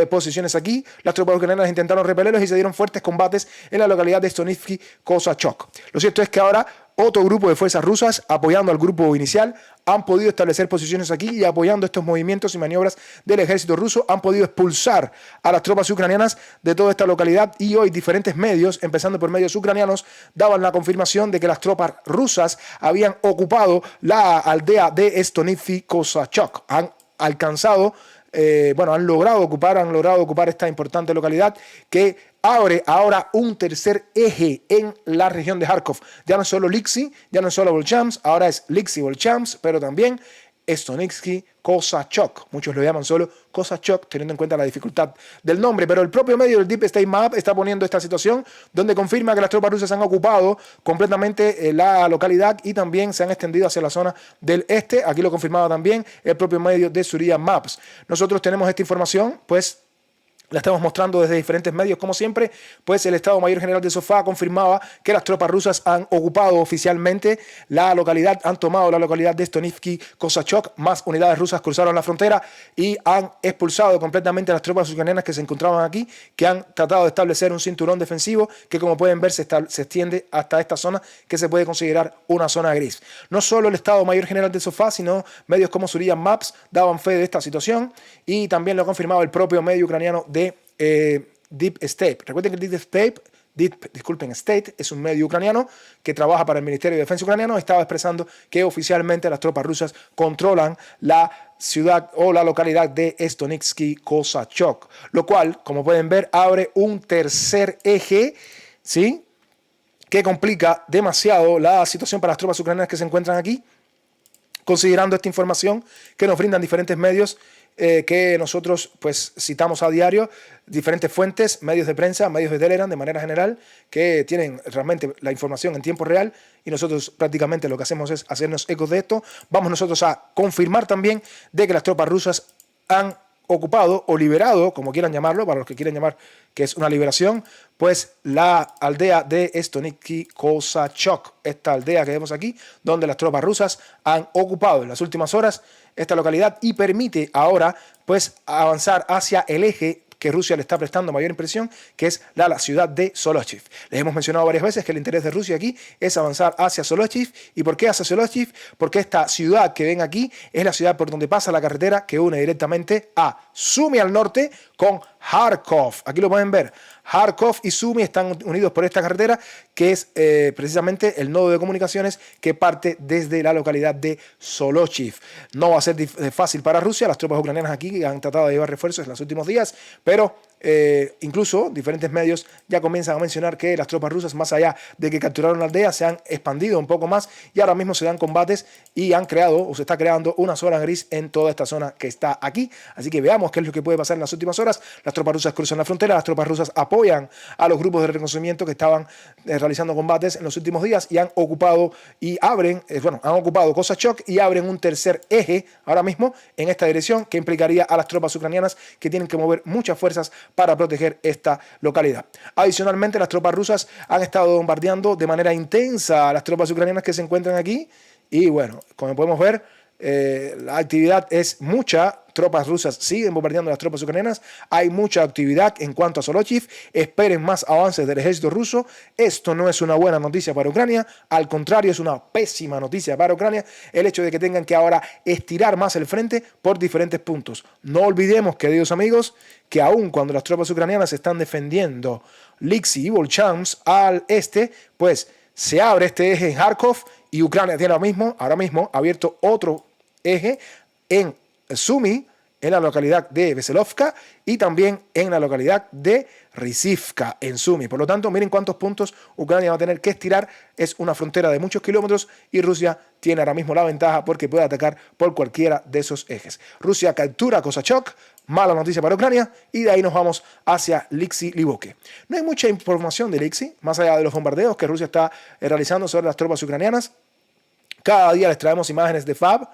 posiciones aquí. Las tropas ucranianas intentaron repelerlos y se dieron fuertes combates en la localidad de Stonishky Kosachock. Lo cierto es que ahora otro grupo de fuerzas rusas, apoyando al grupo inicial, han podido establecer posiciones aquí y apoyando estos movimientos y maniobras del ejército ruso, han podido expulsar a las tropas ucranianas de toda esta localidad y hoy diferentes medios, empezando por medios ucranianos, daban la confirmación de que las tropas rusas habían ocupado la aldea de Stonishky Kosachock. Han alcanzado han logrado ocupar esta importante localidad que abre ahora un tercer eje en la región de Kharkov. Ya no es solo Liksi, ya no es solo Volchansk, ahora es Liksi Volchansk, pero también Stonishky Kosachock. Muchos lo llaman solo Kosachock, teniendo en cuenta la dificultad del nombre, pero el propio medio del Deep State Map está poniendo esta situación donde confirma que las tropas rusas han ocupado completamente la localidad y también se han extendido hacia la zona del este. Aquí lo confirmaba también el propio medio de Surya Maps. Nosotros tenemos esta información, pues la estamos mostrando desde diferentes medios, como siempre, pues el Estado Mayor General de Sofá confirmaba que las tropas rusas han ocupado oficialmente la localidad, han tomado la localidad de Stonishky Kosachock, más unidades rusas cruzaron la frontera y han expulsado completamente a las tropas ucranianas que se encontraban aquí, que han tratado de establecer un cinturón defensivo que, como pueden ver, se extiende hasta esta zona que se puede considerar una zona gris. No solo el Estado Mayor General de Sofá, sino medios como Surya Maps daban fe de esta situación y también lo ha confirmado el propio medio ucraniano de Deep State. Recuerden que Deep State es un medio ucraniano que trabaja para el Ministerio de Defensa ucraniano. Estaba expresando que oficialmente las tropas rusas controlan la ciudad o la localidad de Stonishky Kosachock, lo cual, como pueden ver, abre un tercer eje, ¿sí?, que complica demasiado la situación para las tropas ucranianas que se encuentran aquí, considerando esta información que nos brindan diferentes medios que nosotros pues citamos a diario, diferentes fuentes, medios de prensa, medios de Telegram de manera general, que tienen realmente la información en tiempo real y nosotros prácticamente lo que hacemos es hacernos eco de esto. Vamos nosotros a confirmar también de que las tropas rusas han ocupado o liberado, como quieran llamarlo, para los que quieran llamar que es una liberación, pues la aldea de Stonishky Kosachock, esta aldea que vemos aquí, donde las tropas rusas han ocupado en las últimas horas esta localidad y permite ahora pues avanzar hacia el eje que Rusia le está prestando mayor impresión, que es la ciudad de Solochiv. Les hemos mencionado varias veces que el interés de Rusia aquí es avanzar hacia Solochiv. ¿Y por qué hacia Solochiv? Porque esta ciudad que ven aquí es la ciudad por donde pasa la carretera que une directamente a Sumy al norte con Kharkov. Aquí lo pueden ver. Kharkov y Sumy están unidos por esta carretera que es precisamente el nodo de comunicaciones que parte desde la localidad de Solochiv. No va a ser fácil para Rusia. Las tropas ucranianas aquí han tratado de llevar refuerzos en los últimos días, pero incluso diferentes medios ya comienzan a mencionar que las tropas rusas, más allá de que capturaron la aldea, se han expandido un poco más y ahora mismo se dan combates y han creado o se está creando una zona gris en toda esta zona que está aquí. Así que veamos qué es lo que puede pasar en las últimas horas. Las tropas rusas cruzan la frontera, las tropas rusas apoyan a los grupos de reconocimiento que estaban realizando combates en los últimos días y han ocupado y abren, han ocupado Kosachock y abren un tercer eje ahora mismo en esta dirección que implicaría a las tropas ucranianas que tienen que mover muchas fuerzas para proteger esta localidad. Adicionalmente, las tropas rusas han estado bombardeando de manera intensa a las tropas ucranianas que se encuentran aquí y bueno, como podemos ver, la actividad es mucha. Tropas rusas siguen bombardeando a las tropas ucranianas. Hay mucha actividad en cuanto a Solochiv. Esperen más avances del ejército ruso. Esto no es una buena noticia para Ucrania. Al contrario, es una pésima noticia para Ucrania el hecho de que tengan que ahora estirar más el frente por diferentes puntos. No olvidemos, queridos amigos, que aun cuando las tropas ucranianas están defendiendo Liksi y Volchansk al este, pues se abre este eje en Kharkov y Ucrania tiene ahora mismo abierto otro eje en Sumy en la localidad de Veselovka y también en la localidad de Rizivka, en Sumy. Por lo tanto, miren cuántos puntos Ucrania va a tener que estirar. Es una frontera de muchos kilómetros y Rusia tiene ahora mismo la ventaja porque puede atacar por cualquiera de esos ejes. Rusia captura Kosachok, mala noticia para Ucrania, y de ahí nos vamos hacia Lixi-Livoke. No hay mucha información de Lixi, más allá de los bombardeos que Rusia está realizando sobre las tropas ucranianas. Cada día les traemos imágenes de FAB,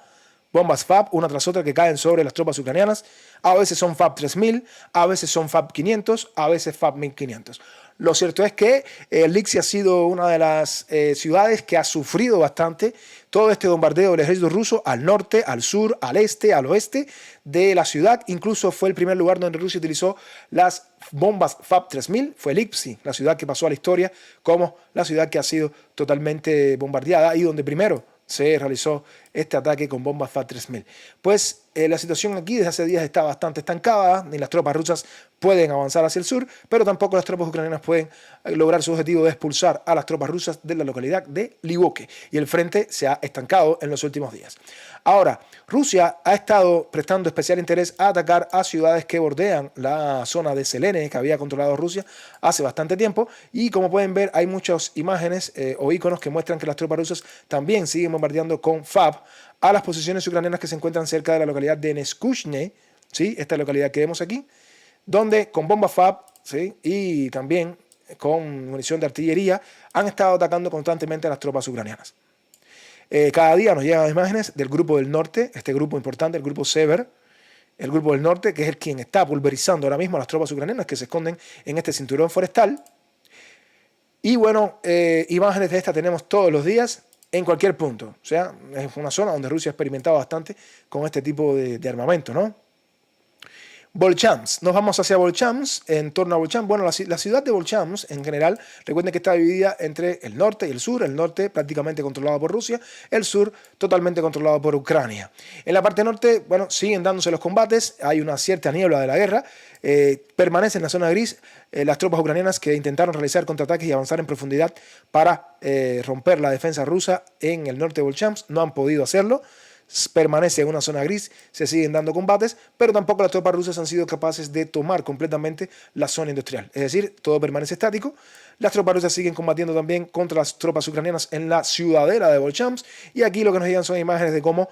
bombas FAB, una tras otra, que caen sobre las tropas ucranianas. A veces son FAB 3000, a veces son FAB 500, a veces FAB 1500. Lo cierto es que Lixi ha sido una de las ciudades que ha sufrido bastante todo este bombardeo del ejército ruso al norte, al sur, al este, al oeste de la ciudad. Incluso fue el primer lugar donde Rusia utilizó las bombas FAB 3000. Fue Lixi, la ciudad que pasó a la historia como la ciudad que ha sido totalmente bombardeada y donde primero se realizó este ataque con bombas FAB 3000. Pues la situación aquí desde hace días está bastante estancada, ni las tropas rusas pueden avanzar hacia el sur, pero tampoco las tropas ucranianas pueden lograr su objetivo de expulsar a las tropas rusas de la localidad de Livoke, y el frente se ha estancado en los últimos días. Ahora, Rusia ha estado prestando especial interés a atacar a ciudades que bordean la zona de Selene, que había controlado Rusia hace bastante tiempo, y como pueden ver hay muchas imágenes o iconos que muestran que las tropas rusas también siguen bombardeando con FAB a las posiciones ucranianas que se encuentran cerca de la localidad de Neskushne, ¿sí? Esta localidad que vemos aquí, donde con bombas FAB, ¿sí? Y también con munición de artillería han estado atacando constantemente a las tropas ucranianas. Cada día nos llegan imágenes del grupo del norte, este grupo importante, el grupo Sever, el grupo del norte, que es el quien está pulverizando ahora mismo a las tropas ucranianas que se esconden en este cinturón forestal. Y bueno, imágenes de esta tenemos todos los días en cualquier punto. O sea, es una zona donde Rusia ha experimentado bastante con este tipo de armamento, ¿no? Volchamsk. Nos vamos hacia Volchamsk, en torno a Volchamsk. Bueno, la ciudad de Volchamsk en general, recuerden que está dividida entre el norte y el sur. El norte prácticamente controlado por Rusia, el sur totalmente controlado por Ucrania. En la parte norte, bueno, siguen dándose los combates, hay una cierta niebla de la guerra, permanece en la zona gris las tropas ucranianas que intentaron realizar contraataques y avanzar en profundidad para romper la defensa rusa en el norte de Volchamsk, no han podido hacerlo. Permanece en una zona gris, se siguen dando combates, pero tampoco las tropas rusas han sido capaces de tomar completamente la zona industrial. Es decir, todo permanece estático. Las tropas rusas siguen combatiendo también contra las tropas ucranianas en la ciudadela de Volchamsk, y aquí lo que nos llegan son imágenes de cómo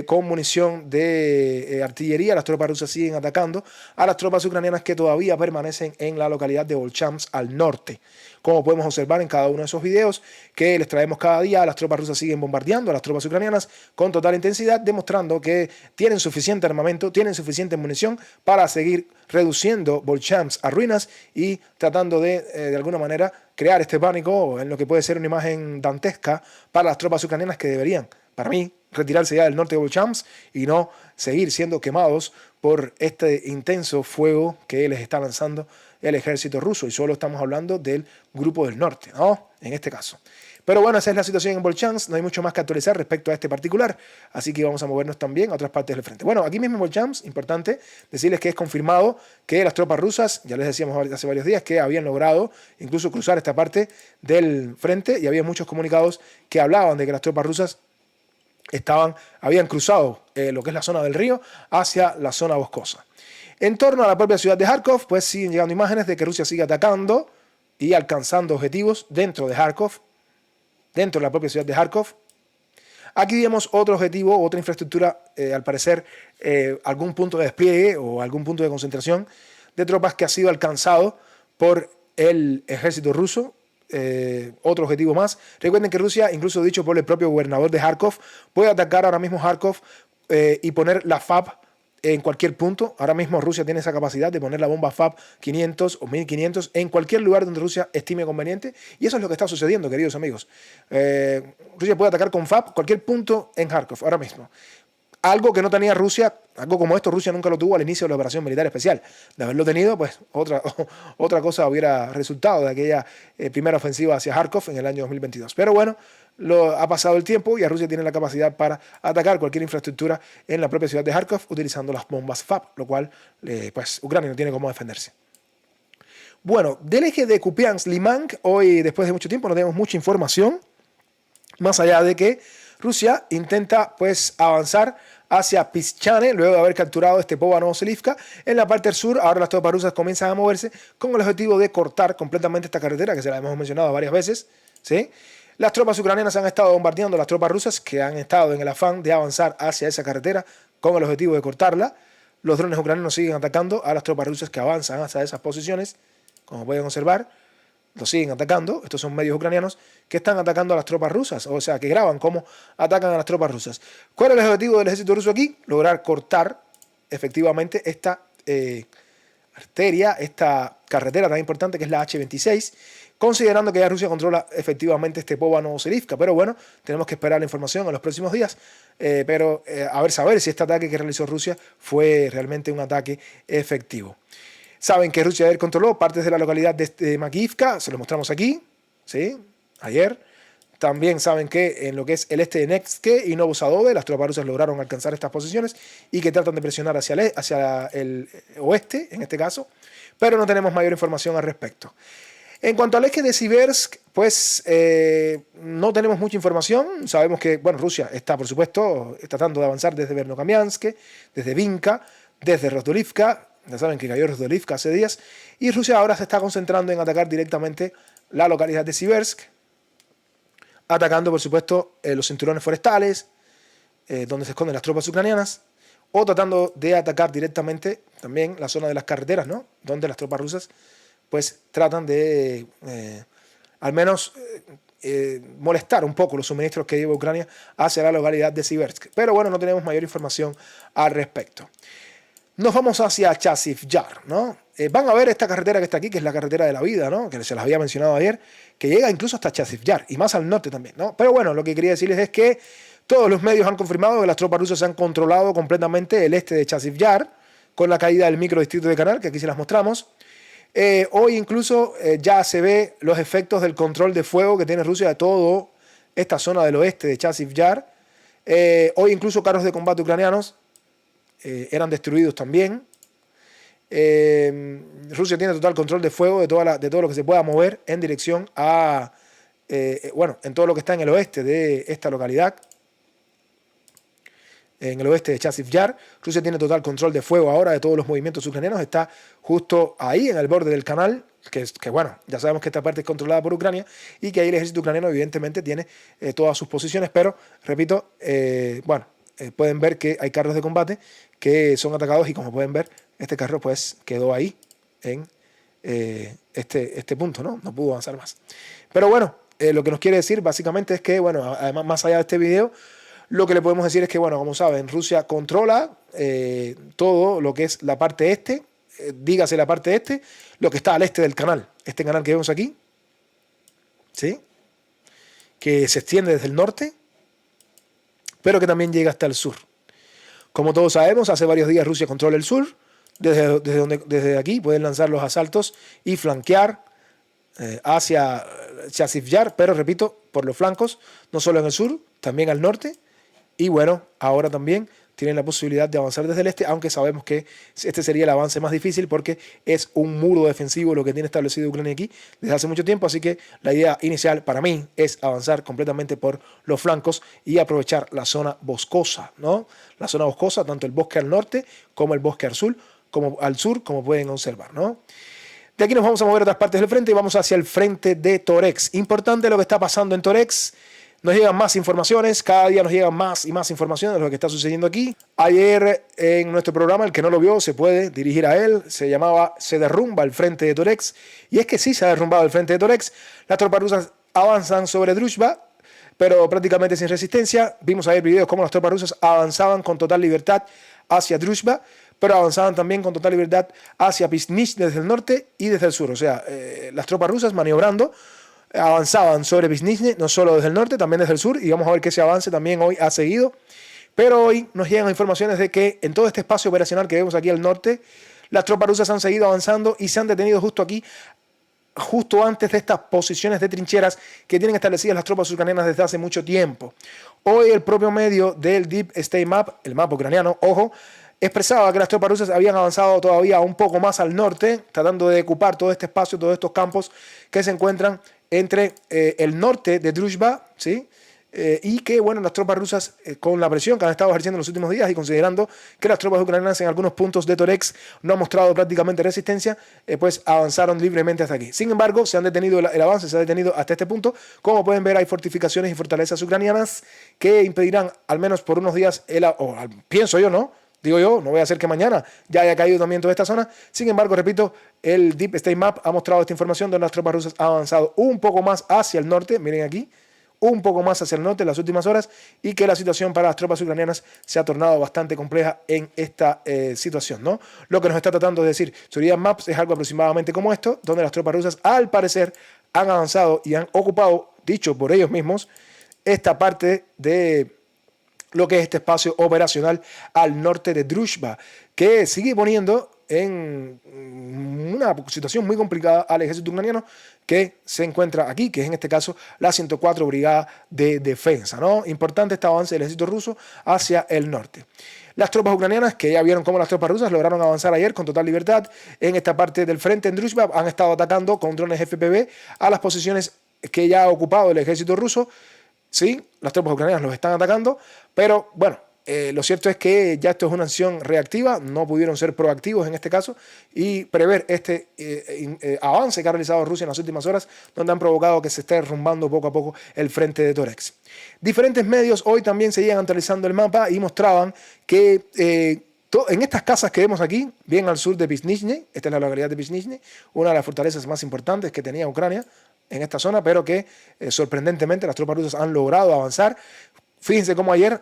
con munición de artillería las tropas rusas siguen atacando a las tropas ucranianas que todavía permanecen en la localidad de Volchamsk al norte. Como podemos observar en cada uno de esos videos que les traemos cada día, las tropas rusas siguen bombardeando a las tropas ucranianas con total intensidad, demostrando que tienen suficiente armamento, tienen suficiente munición para seguir reduciendo Volchamsk a ruinas y tratando de alguna manera crear este pánico en lo que puede ser una imagen dantesca para las tropas ucranianas que deberían, para mí, retirarse ya del norte de Volchamsk y no seguir siendo quemados por este intenso fuego que les está lanzando el ejército ruso, y solo estamos hablando del grupo del norte, ¿no? En este caso. Pero bueno, esa es la situación en Volchamsk, no hay mucho más que actualizar respecto a este particular, así que vamos a movernos también a otras partes del frente. Bueno, aquí mismo en Volchamsk, importante decirles que es confirmado que las tropas rusas, ya les decíamos hace varios días, que habían logrado incluso cruzar esta parte del frente, y había muchos comunicados que hablaban de que las tropas rusas habían cruzado lo que es la zona del río hacia la zona boscosa. En torno a la propia ciudad de Kharkov, pues siguen llegando imágenes de que Rusia sigue atacando y alcanzando objetivos dentro de Kharkov, dentro de la propia ciudad de Kharkov. Aquí vemos otro objetivo, otra infraestructura, al parecer algún punto de despliegue o algún punto de concentración de tropas que ha sido alcanzado por el ejército ruso. Otro objetivo más. Recuerden que Rusia, incluso dicho por el propio gobernador de Kharkov, puede atacar ahora mismo Kharkov y poner la FAB en cualquier punto. Ahora mismo Rusia tiene esa capacidad de poner la bomba FAB 500 o 1500 en cualquier lugar donde Rusia estime conveniente, y eso es lo que está sucediendo, queridos amigos. Rusia puede atacar con FAB cualquier punto en Kharkov ahora mismo. Algo que no tenía Rusia, algo como esto, Rusia nunca lo tuvo al inicio de la operación militar especial. De haberlo tenido, pues otra cosa hubiera resultado de aquella primera ofensiva hacia Kharkov en el año 2022. Pero bueno, ha pasado el tiempo y Rusia tiene la capacidad para atacar cualquier infraestructura en la propia ciudad de Kharkov utilizando las bombas FAB, lo cual pues Ucrania no tiene cómo defenderse. Bueno, del eje de Kupiansk-Limansk, hoy después de mucho tiempo no tenemos mucha información, más allá de que Rusia intenta pues avanzar hacia Pischane, luego de haber capturado Stepova Novoselivka. En la parte del sur, ahora las tropas rusas comienzan a moverse con el objetivo de cortar completamente esta carretera, que se la hemos mencionado varias veces, ¿sí? Las tropas ucranianas han estado bombardeando a las tropas rusas que han estado en el afán de avanzar hacia esa carretera con el objetivo de cortarla. Los drones ucranianos siguen atacando a las tropas rusas que avanzan hacia esas posiciones, como pueden observar. Los siguen atacando. Estos son medios ucranianos que están atacando a las tropas rusas, o sea, que graban cómo atacan a las tropas rusas. ¿Cuál es el objetivo del ejército ruso aquí? Lograr cortar efectivamente esta arteria, esta carretera tan importante que es la H-26, considerando que ya Rusia controla efectivamente Stepova Novoselivka. Pero bueno, tenemos que esperar la información en los próximos días, saber si este ataque que realizó Rusia fue realmente un ataque efectivo. Saben que Rusia ayer controló partes de la localidad de Makivka, se lo mostramos aquí, ¿sí? Ayer. También saben que en lo que es el este de Nevske y Novosadove, las tropas rusas lograron alcanzar estas posiciones y que tratan de presionar hacia el oeste, en este caso, pero no tenemos mayor información al respecto. En cuanto al eje de Siversk, pues no tenemos mucha información. Sabemos que, bueno, Rusia está, por supuesto, tratando de avanzar desde Vernokamyansk, desde Vinka, desde Rozdolivka. Ya saben que cayó Rozdolivka hace días. Y Rusia ahora se está concentrando en atacar directamente la localidad de Siversk, atacando, por supuesto, los cinturones forestales, donde se esconden las tropas ucranianas, o tratando de atacar directamente también la zona de las carreteras, ¿no? Donde las tropas rusas pues tratan de al menos molestar un poco los suministros que lleva Ucrania hacia la localidad de Siversk. Pero bueno, no tenemos mayor información al respecto. Nos vamos hacia Chasiv Yar, ¿no? Van a ver esta carretera que está aquí, que es la carretera de la vida, ¿no? Que se las había mencionado ayer, que llega incluso hasta Chasiv Yar y más al norte también, ¿no? Pero bueno, lo que quería decirles es que todos los medios han confirmado que las tropas rusas han controlado completamente el este de Chasiv Yar con la caída del microdistrito de Canal, que aquí se las mostramos. Hoy incluso ya se ve los efectos del control de fuego que tiene Rusia de toda esta zona del oeste de Chasiv Yar. Hoy incluso carros de combate ucranianos eran destruidos también. Rusia tiene total control de fuego de todo lo que se pueda mover en dirección a, en todo lo que está en el oeste de esta localidad, en el oeste de Chasiv Yar. Rusia tiene total control de fuego ahora de todos los movimientos ucranianos. Está justo ahí en el borde del canal, que bueno, ya sabemos que esta parte es controlada por Ucrania y que ahí el ejército ucraniano evidentemente tiene todas sus posiciones, pero repito, pueden ver que hay carros de combate que son atacados y como pueden ver, este carro pues quedó ahí en este punto, ¿no? No pudo avanzar más. Pero bueno, lo que nos quiere decir básicamente es que, bueno, además más allá de este video, lo que le podemos decir es que, bueno, como saben, Rusia controla todo lo que es la parte este, dígase la parte este, lo que está al este del canal, este canal que vemos aquí, ¿sí? Que se extiende desde el norte, pero que también llega hasta el sur. Como todos sabemos, hace varios días Rusia controla el sur. Desde aquí pueden lanzar los asaltos y flanquear hacia Chasiv Yar, pero repito, por los flancos, no solo en el sur, también al norte. Y bueno, ahora también tienen la posibilidad de avanzar desde el este, aunque sabemos que este sería el avance más difícil porque es un muro defensivo lo que tiene establecido Ucrania aquí desde hace mucho tiempo. Así que la idea inicial para mí es avanzar completamente por los flancos y aprovechar la zona boscosa, ¿no? La zona boscosa, tanto el bosque al norte como el bosque al sur, como pueden observar, ¿no? De aquí nos vamos a mover a otras partes del frente y vamos hacia el frente de Torex. Importante lo que está pasando en Torex. Nos llegan más informaciones, cada día nos llegan más y más informaciones de lo que está sucediendo aquí. Ayer en nuestro programa, el que no lo vio se puede dirigir a él, se llamaba Se derrumba el frente de Torex. Y es que sí se ha derrumbado el frente de Torex. Las tropas rusas avanzan sobre Druzhba, pero prácticamente sin resistencia. Vimos ayer videos cómo las tropas rusas avanzaban con total libertad hacia Druzhba, pero avanzaban también con total libertad hacia Pisnich desde el norte y desde el sur. O sea, las tropas rusas maniobrando avanzaban sobre Pisnich, no solo desde el norte, también desde el sur, y vamos a ver que ese avance también hoy ha seguido. Pero hoy nos llegan informaciones de que en todo este espacio operacional que vemos aquí al norte, las tropas rusas han seguido avanzando y se han detenido justo aquí, justo antes de estas posiciones de trincheras que tienen establecidas las tropas ucranianas desde hace mucho tiempo. Hoy el propio medio del Deep State Map, el mapa ucraniano, ojo, expresaba que las tropas rusas habían avanzado todavía un poco más al norte, tratando de ocupar todo este espacio, todos estos campos que se encuentran entre el norte de Druzhba, ¿sí? y que, bueno, las tropas rusas, con la presión que han estado ejerciendo en los últimos días y considerando que las tropas ucranianas en algunos puntos de Toretsk no han mostrado prácticamente resistencia, pues avanzaron libremente hasta aquí. Sin embargo, se han detenido el avance, se ha detenido hasta este punto. Como pueden ver, hay fortificaciones y fortalezas ucranianas que impedirán, al menos por unos días, pienso yo, ¿no? Digo yo, no voy a hacer que mañana ya haya caído también toda esta zona. Sin embargo, repito, el Deep State Map ha mostrado esta información donde las tropas rusas han avanzado un poco más hacia el norte. Miren aquí, un poco más hacia el norte en las últimas horas, y que la situación para las tropas ucranianas se ha tornado bastante compleja en esta situación, ¿no? Lo que nos está tratando de decir Surya Maps es algo aproximadamente como esto, donde las tropas rusas, al parecer, han avanzado y han ocupado, dicho por ellos mismos, esta parte de lo que es este espacio operacional al norte de Druzhba, que sigue poniendo en una situación muy complicada al ejército ucraniano que se encuentra aquí, que es en este caso la 104 Brigada de Defensa, ¿no? Importante este avance del ejército ruso hacia el norte. Las tropas ucranianas, que ya vieron cómo las tropas rusas lograron avanzar ayer con total libertad en esta parte del frente en Druzhba, han estado atacando con drones FPV a las posiciones que ya ha ocupado el ejército ruso. Sí, las tropas ucranianas los están atacando, pero bueno, lo cierto es que ya esto es una acción reactiva, no pudieron ser proactivos en este caso y prever este avance que ha realizado Rusia en las últimas horas, donde han provocado que se esté derrumbando poco a poco el frente de Toretsk. Diferentes medios hoy también seguían actualizando el mapa y mostraban que en estas casas que vemos aquí, bien al sur de Pizhnizhne, esta es la localidad de Pizhnizhne, una de las fortalezas más importantes que tenía Ucrania en esta zona, pero que sorprendentemente las tropas rusas han logrado avanzar. Fíjense cómo ayer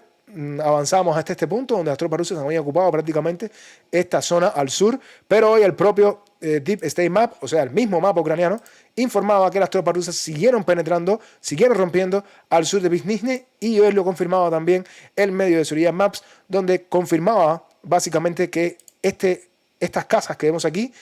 avanzamos hasta este punto, donde las tropas rusas habían ocupado prácticamente esta zona al sur, pero hoy el propio Deep State Map, o sea, el mismo mapa ucraniano, informaba que las tropas rusas siguieron penetrando, siguieron rompiendo al sur de Pizhnizhne, y hoy lo confirmaba también el medio de Surya Maps, donde confirmaba básicamente que estas casas que vemos aquí,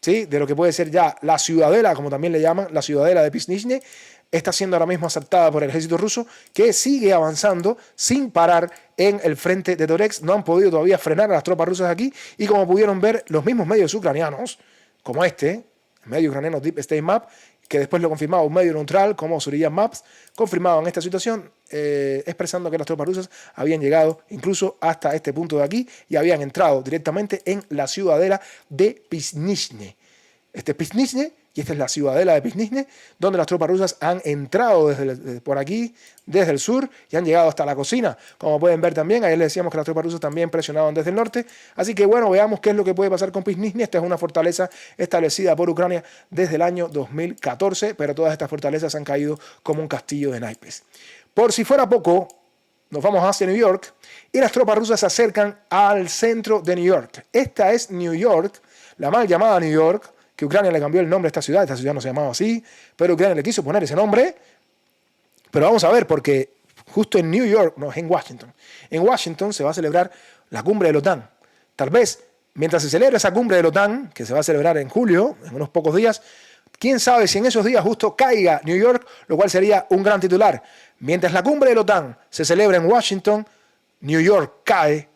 ¿sí?, de lo que puede ser ya la ciudadela, como también le llaman, la ciudadela de Pizhnizhne, está siendo ahora mismo asaltada por el ejército ruso, que sigue avanzando sin parar en el frente de Toretsk. No han podido todavía frenar a las tropas rusas aquí, y como pudieron ver los mismos medios ucranianos, como el medio ucraniano Deep State Map, que después lo confirmaba un medio neutral como Surya Maps, confirmaban esta situación, expresando que las tropas rusas habían llegado incluso hasta este punto de aquí y habían entrado directamente en la ciudadela de Pizhnizhne. Este es Pizhnizhne y esta es la ciudadela de Pizhnizhne, donde las tropas rusas han entrado por aquí, desde el sur, y han llegado hasta la cocina. Como pueden ver también, ayer les decíamos que las tropas rusas también presionaban desde el norte. Así que bueno, veamos qué es lo que puede pasar con Pizhnizhne. Esta es una fortaleza establecida por Ucrania desde el año 2014, pero todas estas fortalezas han caído como un castillo de naipes. Por si fuera poco, nos vamos hacia New York y las tropas rusas se acercan al centro de New York. Esta es New York, la mal llamada New York, que Ucrania le cambió el nombre a esta ciudad no se llamaba así, pero Ucrania le quiso poner ese nombre. Pero vamos a ver, porque justo en New York, no, en Washington se va a celebrar la cumbre de la OTAN. Tal vez, mientras se celebra esa cumbre de la OTAN, que se va a celebrar en julio, en unos pocos días, quién sabe si en esos días justo caiga New York, lo cual sería un gran titular. Mientras la cumbre de la OTAN se celebra en Washington, New York cae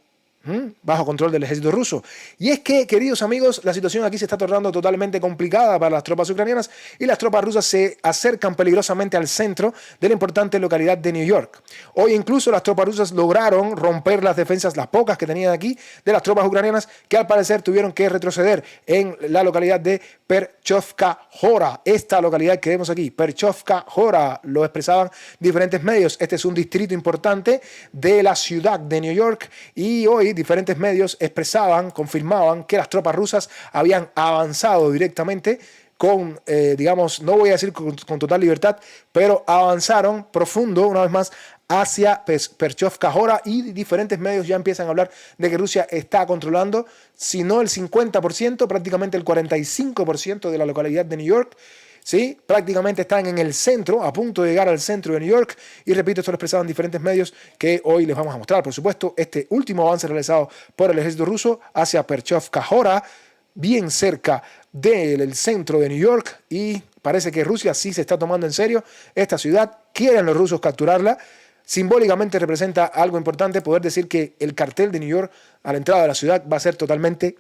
bajo control del ejército ruso. Y es que, queridos amigos, la situación aquí se está tornando totalmente complicada para las tropas ucranianas, y las tropas rusas se acercan peligrosamente al centro de la importante localidad de New York. Hoy incluso las tropas rusas lograron romper las defensas, las pocas que tenían aquí, de las tropas ucranianas, que al parecer tuvieron que retroceder en la localidad de Perchovka-Hora. Esta localidad que vemos aquí, Perchovka-Hora, lo expresaban diferentes medios. Este es un distrito importante de la ciudad de New York, y hoy diferentes medios confirmaban que las tropas rusas habían avanzado directamente con, digamos, no voy a decir con total libertad, pero avanzaron profundo una vez más hacia Perchovka-Hora, y diferentes medios ya empiezan a hablar de que Rusia está controlando, si no el 50%, prácticamente el 45% de la localidad de New York. ¿Sí? Prácticamente están en el centro, a punto de llegar al centro de New York, y repito, esto lo expresaban diferentes medios que hoy les vamos a mostrar. Por supuesto, este último avance realizado por el ejército ruso hacia Perchovka-Hora, bien cerca del centro de New York, y parece que Rusia sí se está tomando en serio esta ciudad. Quieren los rusos capturarla. Simbólicamente representa algo importante poder decir que el cartel de New York a la entrada de la ciudad va a ser totalmente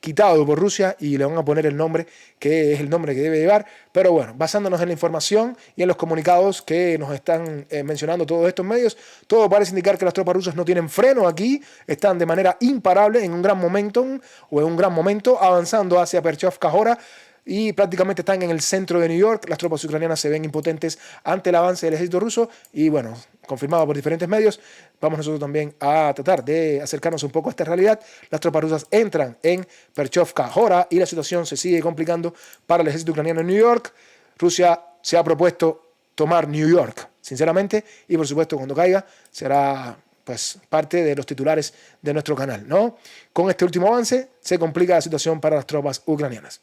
quitado por Rusia y le van a poner el nombre que es el nombre que debe llevar. Pero bueno, basándonos en la información y en los comunicados que nos están mencionando todos estos medios, todo parece indicar que las tropas rusas no tienen freno aquí, están de manera imparable en un gran momentum o en un gran momento avanzando hacia Perchovka-Hora y prácticamente están en el centro de New York. Las tropas ucranianas se ven impotentes ante el avance del ejército ruso y bueno, confirmado por diferentes medios, vamos nosotros también a tratar de acercarnos un poco a esta realidad. Las tropas rusas entran en Perchovka-Hora y la situación se sigue complicando para el ejército ucraniano en New York. Rusia se ha propuesto tomar New York, sinceramente, y por supuesto cuando caiga será pues parte de los titulares de nuestro canal, ¿no? Con este último avance se complica la situación para las tropas ucranianas.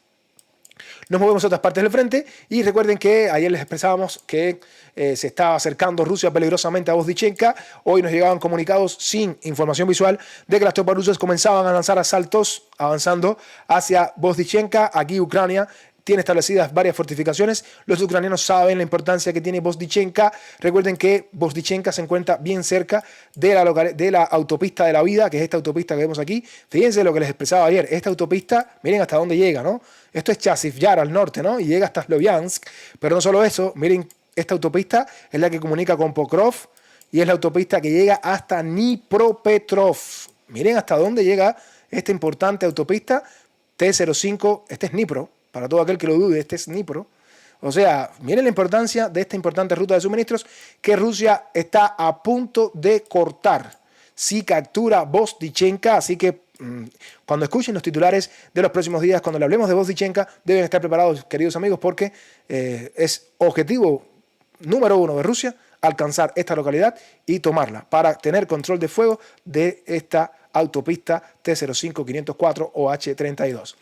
Nos movemos a otras partes del frente y recuerden que ayer les expresábamos que se estaba acercando Rusia peligrosamente a Vozdechenka. Hoy nos llegaban comunicados sin información visual de que las tropas rusas comenzaban a lanzar asaltos avanzando hacia Vozdechenka. Aquí Ucrania tiene establecidas varias fortificaciones. Los ucranianos saben la importancia que tiene Vozdechenka. Recuerden que Vozdechenka se encuentra bien cerca de la autopista de la vida, que es esta autopista que vemos aquí. Fíjense lo que les expresaba ayer. Esta autopista, miren hasta dónde llega, ¿no? Esto es Chasiv Yar al norte, ¿no? Y llega hasta Sloviansk. Pero no solo eso, miren, esta autopista es la que comunica con Pokrov y es la autopista que llega hasta Dnipropetrovsk. Miren hasta dónde llega esta importante autopista T05. Este es Dnipro. Para todo aquel que lo dude, este es Dnipro. O sea, miren la importancia de esta importante ruta de suministros que Rusia está a punto de cortar si captura Vozdechenka. Así que cuando escuchen los titulares de los próximos días, cuando le hablemos de Vozdechenka, deben estar preparados, queridos amigos, porque es objetivo número 1 de Rusia alcanzar esta localidad y tomarla para tener control de fuego de esta autopista T05 504 o H32.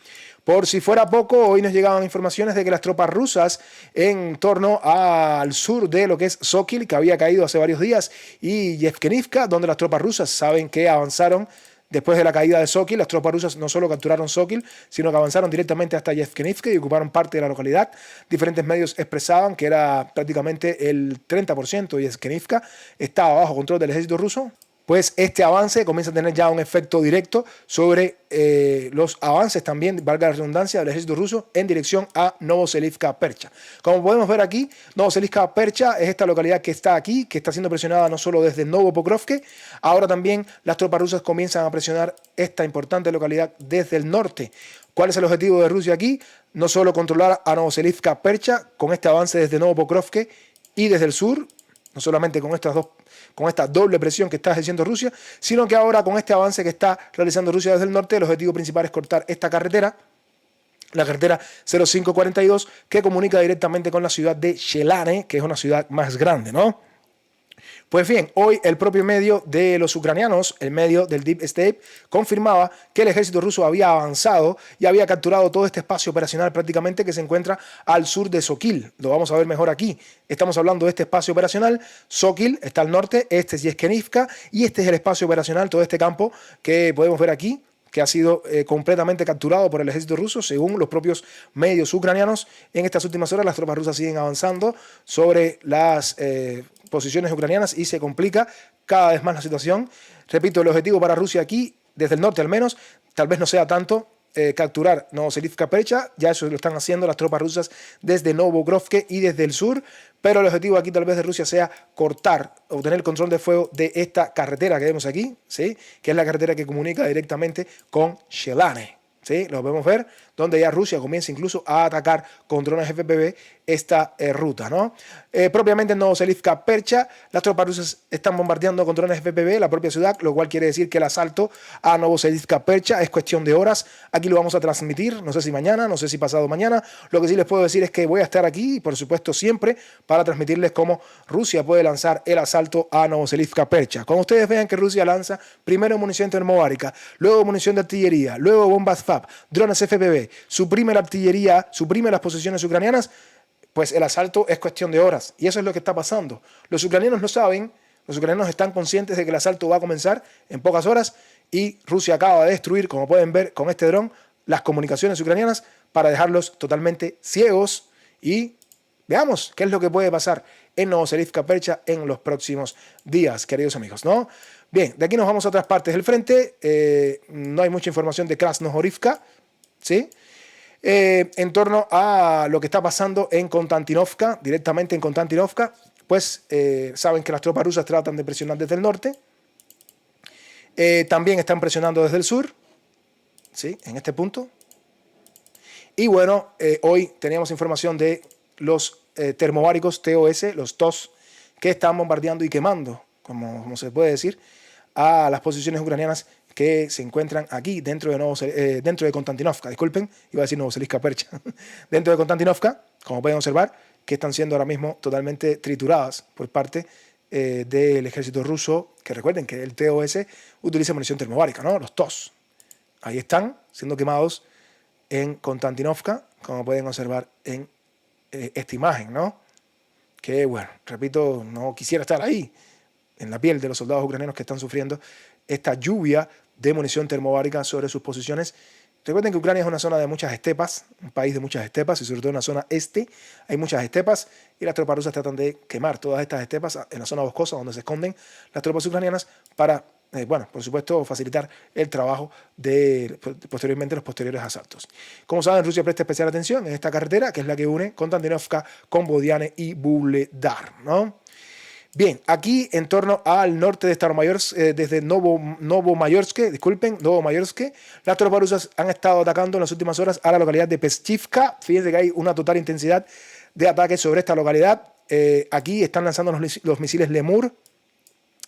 Por si fuera poco, hoy nos llegaban informaciones de que las tropas rusas en torno al sur de lo que es Sokil, que había caído hace varios días, y Yevkenivka, donde las tropas rusas saben que avanzaron después de la caída de Sokil. Las tropas rusas no solo capturaron Sokil, sino que avanzaron directamente hasta Yevkenivka y ocuparon parte de la localidad. Diferentes medios expresaban que era prácticamente el 30% de Yevkenivka estaba bajo control del ejército ruso. Pues este avance comienza a tener ya un efecto directo sobre los avances también, valga la redundancia, del ejército ruso en dirección a Novoselivka-Percha. Como podemos ver aquí, Novoselivka-Percha es esta localidad que está aquí, que está siendo presionada no solo desde Novopokrovsk, ahora también las tropas rusas comienzan a presionar esta importante localidad desde el norte. ¿Cuál es el objetivo de Rusia aquí? No solo controlar a Novoselivka-Percha con este avance desde Novopokrovsk y desde el sur, no solamente con esta doble presión que está ejerciendo Rusia, sino que ahora con este avance que está realizando Rusia desde el norte, el objetivo principal es cortar esta carretera, la carretera 0542, que comunica directamente con la ciudad de Shelane, que es una ciudad más grande, ¿no? Pues bien, hoy el propio medio de los ucranianos, el medio del Deep State, confirmaba que el ejército ruso había avanzado y había capturado todo este espacio operacional prácticamente que se encuentra al sur de Sokil. Lo vamos a ver mejor aquí. Estamos hablando de este espacio operacional. Sokil está al norte, este es Yevkenivka y este es el espacio operacional, todo este campo que podemos ver aquí, que ha sido completamente capturado por el ejército ruso, según los propios medios ucranianos. En estas últimas horas las tropas rusas siguen avanzando sobre las posiciones ucranianas y se complica cada vez más la situación. Repito, el objetivo para Rusia aquí, desde el norte al menos, tal vez no sea tanto capturar Novoselivka-Percha, ya eso lo están haciendo las tropas rusas desde Novopokrovsk y desde el sur, pero el objetivo aquí tal vez de Rusia sea cortar o tener el control de fuego de esta carretera que vemos aquí, ¿sí? Que es la carretera que comunica directamente con Shelane. ¿Sí? Lo podemos ver, donde ya Rusia comienza incluso a atacar con drones FPV esta ruta, ¿no? Propiamente en Novoselivka-Percha, las tropas rusas están bombardeando con drones FPV la propia ciudad, lo cual quiere decir que el asalto a Novoselivka-Percha es cuestión de horas. Aquí lo vamos a transmitir, no sé si mañana, no sé si pasado mañana. Lo que sí les puedo decir es que voy a estar aquí, por supuesto siempre, para transmitirles cómo Rusia puede lanzar el asalto a Novoselivka-Percha. Cuando ustedes vean que Rusia lanza primero munición termobárica, luego munición de artillería, luego bombas FAB, drones FPV, suprime la artillería, suprime las posiciones ucranianas, pues el asalto es cuestión de horas. Y eso es lo que está pasando. Los ucranianos lo saben, los ucranianos están conscientes de que el asalto va a comenzar en pocas horas y Rusia acaba de destruir, como pueden ver con este dron, las comunicaciones ucranianas para dejarlos totalmente ciegos y veamos qué es lo que puede pasar en Novoselivka-Percha en los próximos días, queridos amigos, ¿no? Bien, de aquí nos vamos a otras partes del frente. No hay mucha información de Krasnohorivka. ¿sí? En torno a lo que está pasando en Konstantinovka, directamente en Konstantinovka, pues saben que las tropas rusas tratan de presionar desde el norte, también están presionando desde el sur, ¿sí? En este punto. Y bueno, hoy teníamos información de los termobáricos TOS, los TOS, que están bombardeando y quemando, como se puede decir, a las posiciones ucranianas que se encuentran aquí dentro de Konstantinovka. Disculpen, iba a decir Novoseliska Percha. Dentro de Konstantinovka, como pueden observar, que están siendo ahora mismo totalmente trituradas por parte del ejército ruso, que recuerden que el TOS utiliza munición termobárica, ¿no? Los TOS. Ahí están siendo quemados en Konstantinovka, como pueden observar en esta imagen, ¿no? Que, bueno, repito, no quisiera estar ahí, en la piel de los soldados ucranianos que están sufriendo esta lluvia de munición termobárica sobre sus posiciones. Recuerden que Ucrania es una zona de muchas estepas, un país de muchas estepas, y sobre todo en la zona este hay muchas estepas, y las tropas rusas tratan de quemar todas estas estepas en la zona boscosa donde se esconden las tropas ucranianas para, bueno, por supuesto, facilitar el trabajo de posteriormente los posteriores asaltos. Como saben, Rusia presta especial atención en esta carretera, que es la que une Konstantinovka con Bodiane y Vuhledar, ¿no? Bien, aquí en torno al norte de Staromayorsk, desde Novomayorsk, las tropas rusas han estado atacando en las últimas horas a la localidad de Peskivka. Fíjense que hay una total intensidad de ataques sobre esta localidad. Aquí están lanzando los misiles Lemur.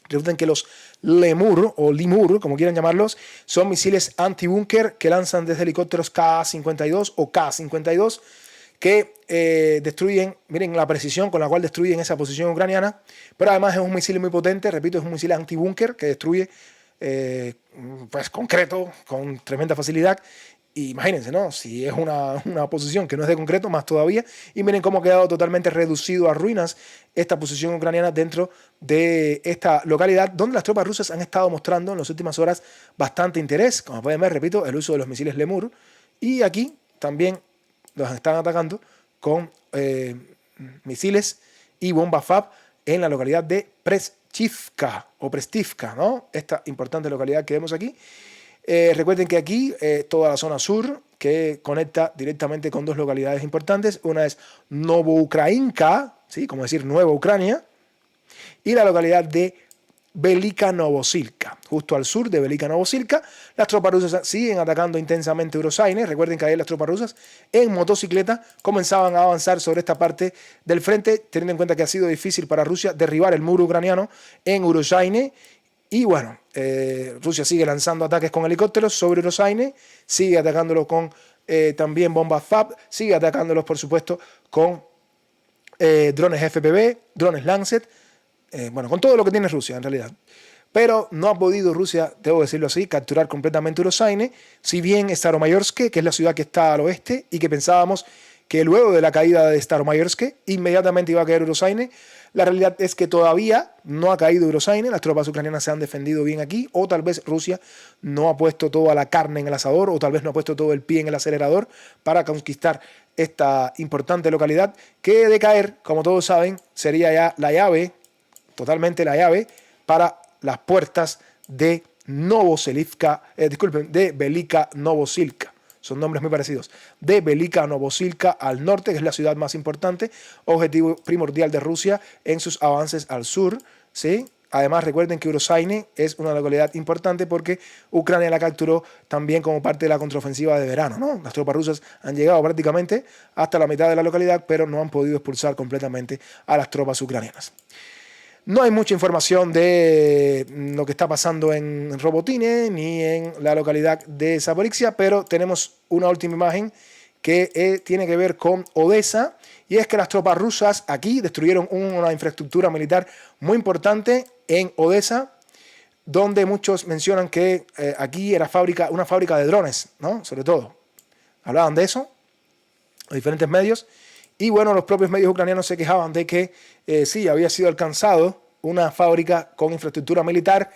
Recuerden que los Lemur o Limur, como quieran llamarlos, son misiles antibúnker que lanzan desde helicópteros Ka-52 o K-52 que destruyen, miren la precisión con la cual destruyen esa posición ucraniana, pero además es un misil muy potente, repito, es un misil antibúnker que destruye pues concreto con tremenda facilidad. Y imagínense, ¿no? Si es una posición que no es de concreto, más todavía. Y miren cómo ha quedado totalmente reducido a ruinas esta posición ucraniana dentro de esta localidad, donde las tropas rusas han estado mostrando en las últimas horas bastante interés. Como pueden ver, repito, el uso de los misiles Lemur. Y aquí también los están atacando con misiles y bombas FAB en la localidad de Prestchivka o Prestivka, ¿no? Esta importante localidad que vemos aquí. Recuerden que aquí toda la zona sur que conecta directamente con dos localidades importantes. Una es Novoukrainka, ¿sí? Como decir Nueva Ucrania, y la localidad de Velika Novosilka. Justo al sur de Velika Novosilka, las tropas rusas siguen atacando intensamente Urosaine. Recuerden que ayer las tropas rusas en motocicleta comenzaban a avanzar sobre esta parte del frente, teniendo en cuenta que ha sido difícil para Rusia derribar el muro ucraniano en Urosaine. Y bueno, Rusia sigue lanzando ataques con helicópteros sobre Urosaine, sigue atacándolo con también bombas FAB, sigue atacándolos, por supuesto, con drones FPV, drones Lancet, bueno, con todo lo que tiene Rusia en realidad. Pero no ha podido Rusia, debo decirlo así, capturar completamente Urosaine, si bien Staromayorsk, que es la ciudad que está al oeste y que pensábamos que luego de la caída de Staromayorsk inmediatamente iba a caer Urosaine. La realidad es que todavía no ha caído Urosaine, las tropas ucranianas se han defendido bien aquí, o tal vez Rusia no ha puesto toda la carne en el asador, o tal vez no ha puesto todo el pie en el acelerador para conquistar esta importante localidad, que de caer, como todos saben, sería ya la llave, totalmente la llave, para las puertas de de Velika Novosilka. Son nombres muy parecidos. De Velika Novosilka al norte, que es la ciudad más importante, objetivo primordial de Rusia en sus avances al sur, ¿sí? Además, recuerden que Urosaine es una localidad importante porque Ucrania la capturó también como parte de la contraofensiva de verano, ¿no? Las tropas rusas han llegado prácticamente hasta la mitad de la localidad, pero no han podido expulsar completamente a las tropas ucranianas. No hay mucha información de lo que está pasando en Robotine ni en la localidad de Zaporizhia, pero tenemos una última imagen que tiene que ver con Odessa, y es que las tropas rusas aquí destruyeron una infraestructura militar muy importante en Odessa, donde muchos mencionan que aquí era una fábrica de drones, ¿no? Sobre todo. Hablaban de eso, los diferentes medios. Y bueno, los propios medios ucranianos se quejaban de que sí, había sido alcanzado una fábrica con infraestructura militar,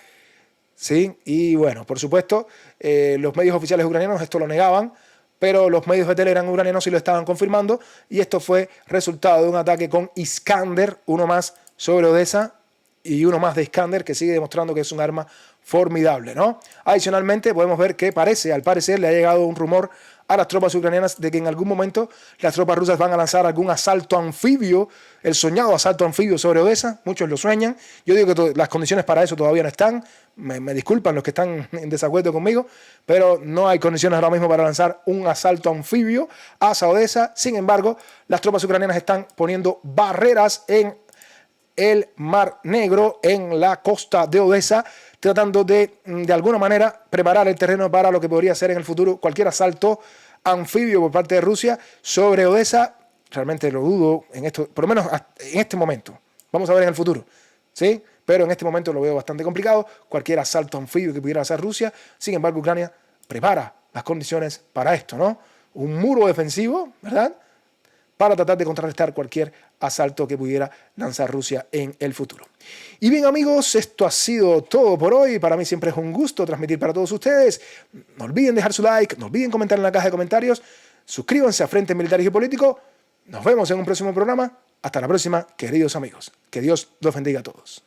¿sí? Y bueno, por supuesto, los medios oficiales ucranianos esto lo negaban, pero los medios de Telegram ucranianos sí lo estaban confirmando, y esto fue resultado de un ataque con Iskander, uno más sobre Odessa y uno más de Iskander, que sigue demostrando que es un arma formidable, ¿no? Adicionalmente, podemos ver que al parecer, le ha llegado un rumor a las tropas ucranianas de que en algún momento las tropas rusas van a lanzar algún asalto anfibio, el soñado asalto anfibio sobre Odessa. Muchos lo sueñan. Yo digo que las condiciones para eso todavía no están. Me disculpan los que están en desacuerdo conmigo, pero no hay condiciones ahora mismo para lanzar un asalto anfibio hacia Odessa. Sin embargo, las tropas ucranianas están poniendo barreras en el Mar Negro, en la costa de Odessa, tratando de alguna manera preparar el terreno para lo que podría ser en el futuro cualquier asalto anfibio por parte de Rusia sobre Odessa. Realmente lo dudo en esto, por lo menos en este momento. Vamos a ver en el futuro, ¿sí? Pero en este momento lo veo bastante complicado, cualquier asalto anfibio que pudiera hacer Rusia. Sin embargo, Ucrania prepara las condiciones para esto, ¿no? Un muro defensivo, ¿verdad?, para tratar de contrarrestar cualquier asalto que pudiera lanzar Rusia en el futuro. Y bien, amigos, esto ha sido todo por hoy. Para mí siempre es un gusto transmitir para todos ustedes. No olviden dejar su like, no olviden comentar en la caja de comentarios, suscríbanse a Frente Militar y Geopolítico. Nos vemos en un próximo programa. Hasta la próxima, queridos amigos. Que Dios los bendiga a todos.